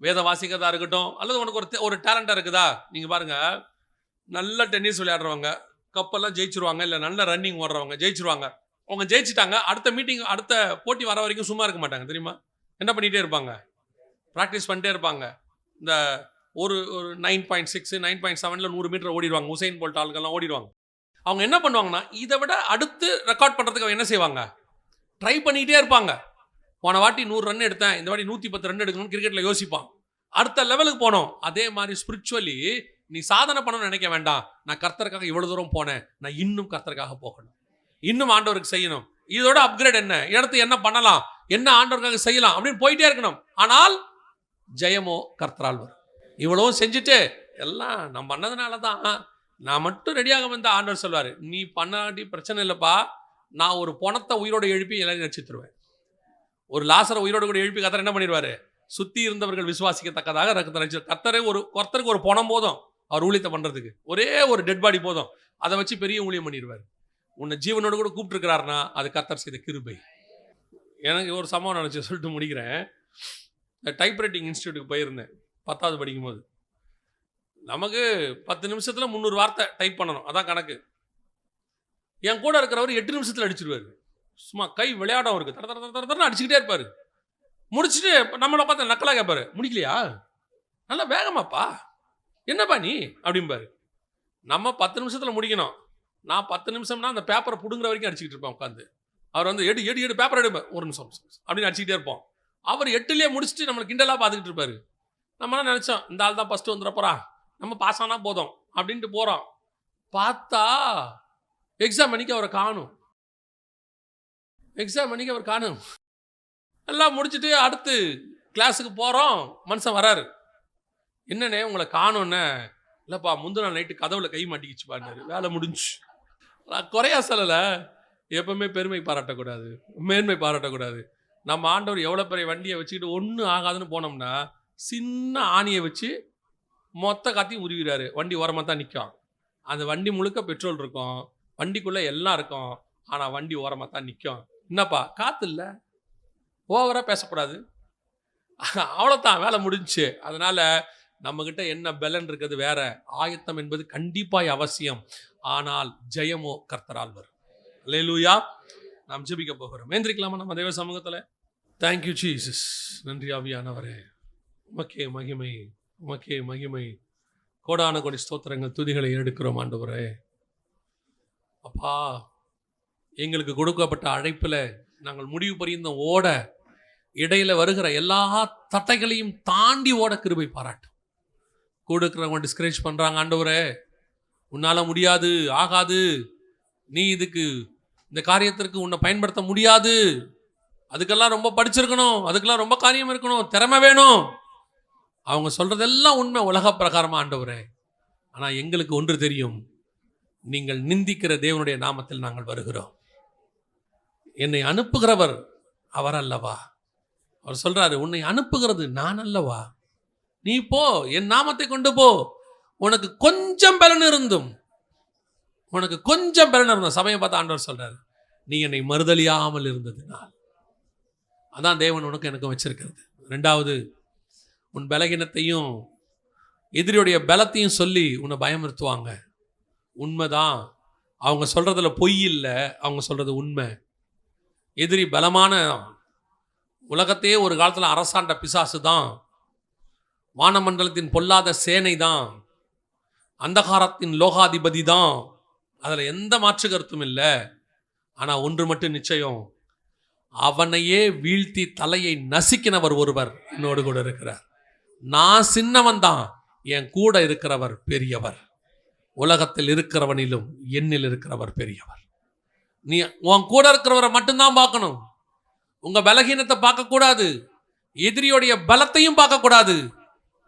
வேதம் வாசிக்கிறதா இருக்கட்டும், அல்லது உனக்கு ஒரு டேலண்டா இருக்குதா? நீங்க பாருங்க, நல்ல டென்னிஸ் விளையாடுறவங்க கப்பெல்லாம் ஜெயிச்சிருவாங்க, இல்லை நல்ல ரன்னிங் ஓடுறவங்க ஜெயிச்சிருவாங்க. அவங்க ஜெயிச்சிட்டாங்க, அடுத்த போட்டி வர வரைக்கும் சும்மா இருக்க மாட்டாங்க. தெரியுமா? என்ன பண்ணிகிட்டே இருப்பாங்க? ப்ராக்டிஸ் பண்ணிட்டே இருப்பாங்க. இந்த ஒரு 9.6 9.7 100 மீட்டர் ஓடிடுவாங்க. உசைன் போல்ட் ஆளுங்கெல்லாம் ஓடிடுவாங்க. அவங்க என்ன பண்ணுவாங்கன்னா, இதை விட அடுத்து ரெக்கார்ட் பண்ணுறதுக்கு அவங்க என்ன செய்வாங்க? ட்ரை பண்ணிகிட்டே இருப்பாங்க. போன வாட்டி 100 ரன் எடுத்தேன், இந்த வாட்டி 110 ரன் எடுக்கணும்னு கிரிக்கெட்டில் யோசிப்பான். அடுத்த லெவலுக்கு போனோம். அதே மாதிரி ஸ்பிரிச்சுவலி நீ சாதனை பண்ணணும்னு நினைக்க வேண்டாம். நான் கர்த்தருக்காக இவ்வளவு தூரம் போனேன், நான் இன்னும் கர்த்தருக்காக போகணும், இன்னும் ஆண்டவருக்கு செய்யணும், இதோட அப்கிரேட் என்ன, எடுத்து என்ன பண்ணலாம், என்ன ஆண்டவருக்காக செய்யலாம் அப்படின்னு போயிட்டே இருக்கணும். ஆனால் ஜெயமோ கர்த்தரால் வரும். இவ்வளவும் செஞ்சுட்டு எல்லாம் நான் பண்ணதுனால தான், நான் மட்டும் ரெடியாக வந்தா ஆண்டவர் சொல்வார், நீ பண்ணாட்டி பிரச்சனை இல்லைப்பா, நான் ஒரு பணத்தை உயிரோடு எழுப்பி எல்லாரும் நடிச்சுருவேன். ஒரு லாசரை உயிரோடு கூட எழுப்பி கர்த்தர் என்ன பண்ணிடுவார், சுற்றி இருந்தவர்கள் விசுவாசிக்கத்தக்கதாக கர்த்தருக்கு ஒரு பணம் போதும் அவர் ஊழியத்தை பண்ணுறதுக்கு, ஒரே ஒரு டெட் பாடி போதும், அதை வச்சு பெரிய ஊழியம் பண்ணிடுவார். உன்னை ஜீவனோடு கூட கூப்பிட்டுருக்கிறாருன்னா அது கர்த்தர் செய்த கிருபை. எனக்கு ஒரு சம்பவம் நினச்சி சொல்லிட்டு முடிக்கிறேன். டைப்ரைட்டிங் இன்ஸ்டியூட்டுக்கு போயிருந்தேன் 10வது படிக்கும்போது. நமக்கு 10 நிமிஷத்தில் 300 வார்த்தை டைப் பண்ணணும், அதான் கணக்கு. என் கூட இருக்கிறவர் 8 நிமிஷத்தில் அடிச்சிருவார். சும்மா கை விளையாடம் இருக்கு, தர தர தர தரன்னு அடிச்சுக்கிட்டே இருப்பார். முடிச்சுட்டு நம்மளை பார்த்து நக்கலாக கேட்பாரு, முடிக்கலையா, நல்லா வேகமாப்பா, என்னப்பா நீ அப்படிம்பாரு. நம்ம 10 நிமிஷத்தில் முடிக்கணும். நான் 10 நிமிஷம்னா அந்த பேப்பரை பிடுங்குற வரைக்கும் அடிச்சுக்கிட்டு இருப்பேன் உட்காந்து. அவர் வந்து எடு பேப்பர் எடுப்பேன், ஒரு நிமிஷம் அப்படின்னு அடிச்சுக்கிட்டே இருப்போம். அவர் 8லேயே முடிச்சுட்டு நம்மளை கிண்டலாக பார்த்துக்கிட்டு இருப்பாரு. நம்மளாம் நினச்சோம் இந்த ஆள் தான் ஃபஸ்ட்டு வந்துட போகிறான், நம்ம பாஸ் ஆனால் போதும் அப்படின்ட்டு போகிறோம். பார்த்தா எக்ஸாம் அன்னைக்கு அவரை காணும். எல்லாம் முடிச்சுட்டு அடுத்து கிளாஸுக்கு போகிறோம். மனுஷன் வராரு, என்னண்ணே உங்களை காணும்னே, இல்லைப்பா முந்தின நாள் நைட்டு கதவுல கை மாட்டிக்கிச்சு பாருனாரு, வேலை முடிஞ்சு. நான் குறையா சொல்லலை, எப்பவுமே பெருமை பாராட்டக்கூடாது, மேன்மை பாராட்டக்கூடாது. நம்ம ஆண்டவர் எவ்வளோ பெரிய வண்டியை வச்சுக்கிட்டு ஒன்றும் ஆகாதுன்னு போனோம்னா சின்ன ஆணியை வச்சு மொத்த காத்தையும் உருவிறாரு. வண்டி ஓரமாக தான் நிற்கும். அந்த வண்டி முழுக்க பெட்ரோல் இருக்கும், வண்டிக்குள்ளே எல்லாம் இருக்கும், ஆனால் வண்டி ஓரமாக தான் நிற்கும். என்னப்பா காற்று இல்லை, ஓவராக பேசக்கூடாது, அவ்வளோதான், வேலை முடிஞ்சு. அதனால் நம்மக்கிட்ட என்ன பலன் இருக்கிறது வேற, ஆயத்தம் என்பது கண்டிப்பாக அவசியம். ஆனால் ஜெயமோ கர்த்தரால் வரும். அல்லேலூயா. நாம் ஜெபிக்க போகிறோம். ஏந்திரிக்கலாமா நம்ம தேவ சமூகத்தில்? Thank you Jesus. நன்றி ஆவியானவரே, உமக்கே மகிமை, உமக்கே மகிமை. கோடான கோடி ஸ்தோத்திரங்கள் துதிகளை எடுக்கிறோம் ஆண்டவரே. அப்பா, எங்களுக்கு கொடுக்கப்பட்ட அழைப்பில் நாங்கள் முடிவு பரியந்தம் ஓட, இடையில வருகிற எல்லா தட்டைகளையும் தாண்டி ஓட கிருபை பாராட்டும். கொடுக்கிறவங்க டிஸ்கரேஜ் பண்ணுறாங்க, ஆண்டவரே உன்னால் முடியாது, ஆகாது, நீ இதுக்கு இந்த காரியத்திற்கு உன்னை பயன்படுத்த முடியாது, அதுக்கெல்லாம் ரொம்ப படிச்சிருக்கணும், அதுக்கெல்லாம் ரொம்ப காரியம் இருக்கணும், திறமை வேணும். அவங்க சொல்கிறதெல்லாம் உண்மை உலக பிரகாரமாக ஆண்டவரே. ஆனால் எங்களுக்கு ஒன்று தெரியும், நீங்கள் நிந்திக்கிற தேவனுடைய நாமத்தில் நாங்கள் வருகிறோம். என்னை அனுப்புகிறவர் அவர் அல்லவா? அவர் சொல்கிறாரு, உன்னை அனுப்புகிறது நான் அல்லவா, நீ போ, என் நாமத்தை கொண்டு போ. உனக்கு கொஞ்சம் பலன் இருந்தும், சபையை பார்த்து ஆண்டவர் சொல்கிறார், நீ என்னை மறுதலியாமல் இருந்ததுனால். அதான் தேவன் உனக்கு எனக்கு வச்சிருக்கிறது. 2வது, உன் பலகீனத்தையும் எதிரியுடைய பலத்தையும் சொல்லி உன்னை பயமுறுத்துவாங்க. உண்மைதான், அவங்க சொல்கிறதுல பொய் இல்லை, அவங்க சொல்கிறது உண்மை. எதிரி பலமான, உலகத்தையே ஒரு காலத்தில் அரசாண்ட பிசாசு தான், வானமண்டலத்தின் பொல்லாத சேனை தான், அந்தகாரத்தின் லோகாதிபதி தான், அதில் எந்த மாற்று கருத்தும் இல்லை. ஆனால் ஒன்று மட்டும் நிச்சயம், அவனையே வீழ்த்தி தலையை நசுக்கினவர் ஒருவர் என்னோடு கூட இருக்கிறார். நான் சின்னவன் தான், என் கூட இருக்கிறவர் பெரியவர். உலகத்தில் இருக்கிறவனிலும் என்னில் இருக்கிறவர் பெரியவர். நீ உன் கூட இருக்கிறவரை மட்டும்தான் பார்க்கணும். உங்க பலகீனத்தை பார்க்கக்கூடாது, எதிரியோடைய பலத்தையும் பார்க்கக்கூடாது,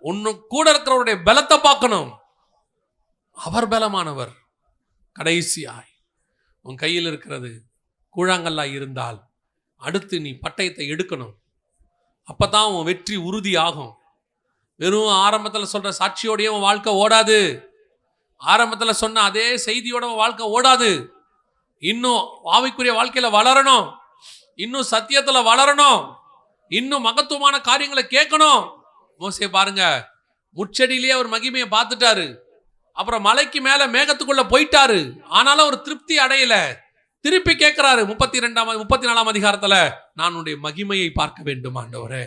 உன்னு கூட இருக்கிறவருடைய பலத்தை பார்க்கணும். அவர் பலமானவர். கடைசியாய் உன் கையில் இருக்கிறது கூழாங்கல்லா இருந்தால் அடுத்து நீ பட்டயத்தை எடுக்கணும். அப்பதான் உன் வெற்றி உறுதி ஆகும். வெறும் ஆரம்பத்தில் சொல்ற சாட்சியோடைய உன் வாழ்க்கை ஓடாது. ஆரம்பத்தில் சொன்ன அதே செய்தியோட உன் வாழ்க்கை ஓடாது. இன்னும் ஆவிக்குரிய வாழ்க்கையில வளரணும், இன்னும் சத்தியத்துல வளரணும், இன்னும் மகத்துவமான காரியங்களை கேட்கணும். மோசே பாருங்க, முச்செடியிலேயே அவர் மகிமையை பார்த்துட்டாரு, அப்புறம் மலைக்கு மேல மேகத்துக்குள்ள போயிட்டாரு, ஆனாலும் ஒரு திருப்தி அடையல. திருப்பி கேட்கிறாரு 34ஆம் அதிகாரத்துல, நான் உன்னுடைய மகிமையை பார்க்க வேண்டும் ஆண்டவரே.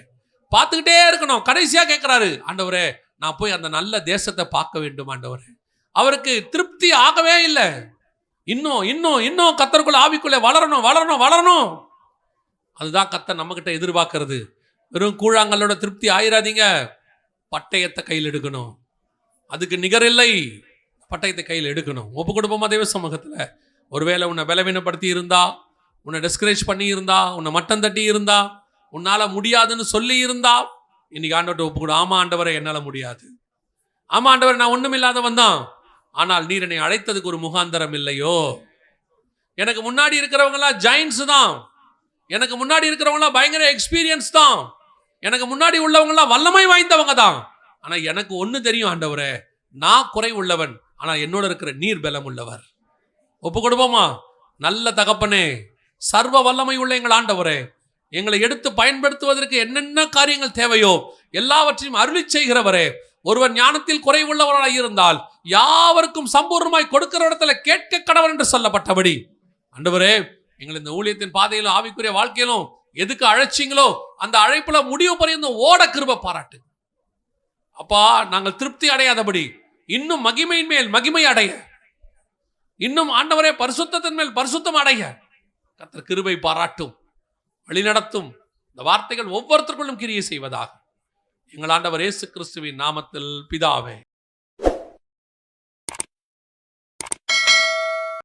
பார்த்துக்கிட்டே இருக்கணும். கடைசியா கேட்கிறாரு, ஆண்டவரே நான் போய் அந்த நல்ல தேசத்தை பார்க்க வேண்டும் ஆண்டவரே. அவருக்கு திருப்தி ஆகவே இல்லை. இன்னும் இன்னும் இன்னும் கர்த்தருக்குள்ள ஆவிக்குள்ள வளரணும் வளரணும் வளரணும். அதுதான் கர்த்தர் நம்ம கிட்ட எதிர்பார்க்கிறது. வெறும் கூழாங்கல்லோட திருப்தி ஆயிராதீங்க. பட்டயத்தை கையில் எடுக்கணும். அதுக்கு நிகரில்லை. பட்டயத்தை கையில் எடுக்கணும். ஒப்பு கொடுப்போமா தேவ சமூகத்தில்? ஒருவேளை உன்னை பலவீனப்படுத்தி இருந்தா, உன்னை டிஸ்கரேஜ் பண்ணி இருந்தா, உன்னை மட்டம் தட்டி இருந்தா, உன்னால முடியாதுன்னு சொல்லி இருந்தா, இன்னைக்கு ஆண்டவர்கிட்ட ஒப்பு கொடு. ஆமா ஆண்டவரே, என்னால முடியாது. ஆமா ஆண்டவரே, நான் ஒண்ணும் இல்லாதவன் தான். ஆனால் நீர் என்னை அழைத்ததுக்கு ஒரு முகாந்தரம் இல்லையோ. எனக்கு முன்னாடி இருக்கிறவங்களாம் ஜெயின்ஸ் தான். எனக்கு முன்னாடி இருக்கிறவங்களாம் பயங்கர எக்ஸ்பீரியன்ஸ் தான். எனக்கு முன்னாடி உள்ளவங்களாம் வல்லமை வாய்ந்தவங்க தான். ஆனா எனக்கு ஒண்ணு தெரியும் ஆண்டவரே, நான் குறை உள்ளவன். ஆனா என்னோட இருக்கிற நீர் பலம் உள்ளவர். ஒப்பு கொடுப்போமா? நல்ல தகப்பனே, சர்வ வல்லமை உள்ள எங்கள் ஆண்டவரே, எங்களை எடுத்து பயன்படுத்துவதற்கு என்னென்ன காரியங்கள் தேவையோ எல்லாவற்றையும் அருளி செய்கிறவரே, ஒருவன் ஞானத்தில் குறைவுள்ளவராய் இருந்தால் யாவருக்கும் சம்பூர்ணமாய் கொடுக்கிற இடத்துல கேட்க கடவன் என்று சொல்லப்பட்டபடி ஆண்டவரே, எங்களை இந்த ஊழியத்தின் பாதையிலும் ஆவிக்குரிய வாழ்க்கையிலும் எதுக்கு அழைச்சிங்களோ அந்த அழைப்புல முடிவு பரியந்தம் ஓட கிருபை பாராட்டு. அப்பா, நாங்கள் திருப்தி அடையாதபடி இன்னும் மகிமையின் மேல் மகிமை அடைய, இன்னும் ஆண்டவரே பரிசுத்தத்தின் மேல் பரிசுத்தம் அடைய கர்த்தர் கிருபை பாராட்டும், வழிநடத்தும். இந்த வார்த்தைகள் ஒவ்வொருத்தருக்குள்ளும் கிரியை செய்வதாக எங்கள் ஆண்டவர் இயேசு கிறிஸ்துவின் நாமத்தில் பிதாவே.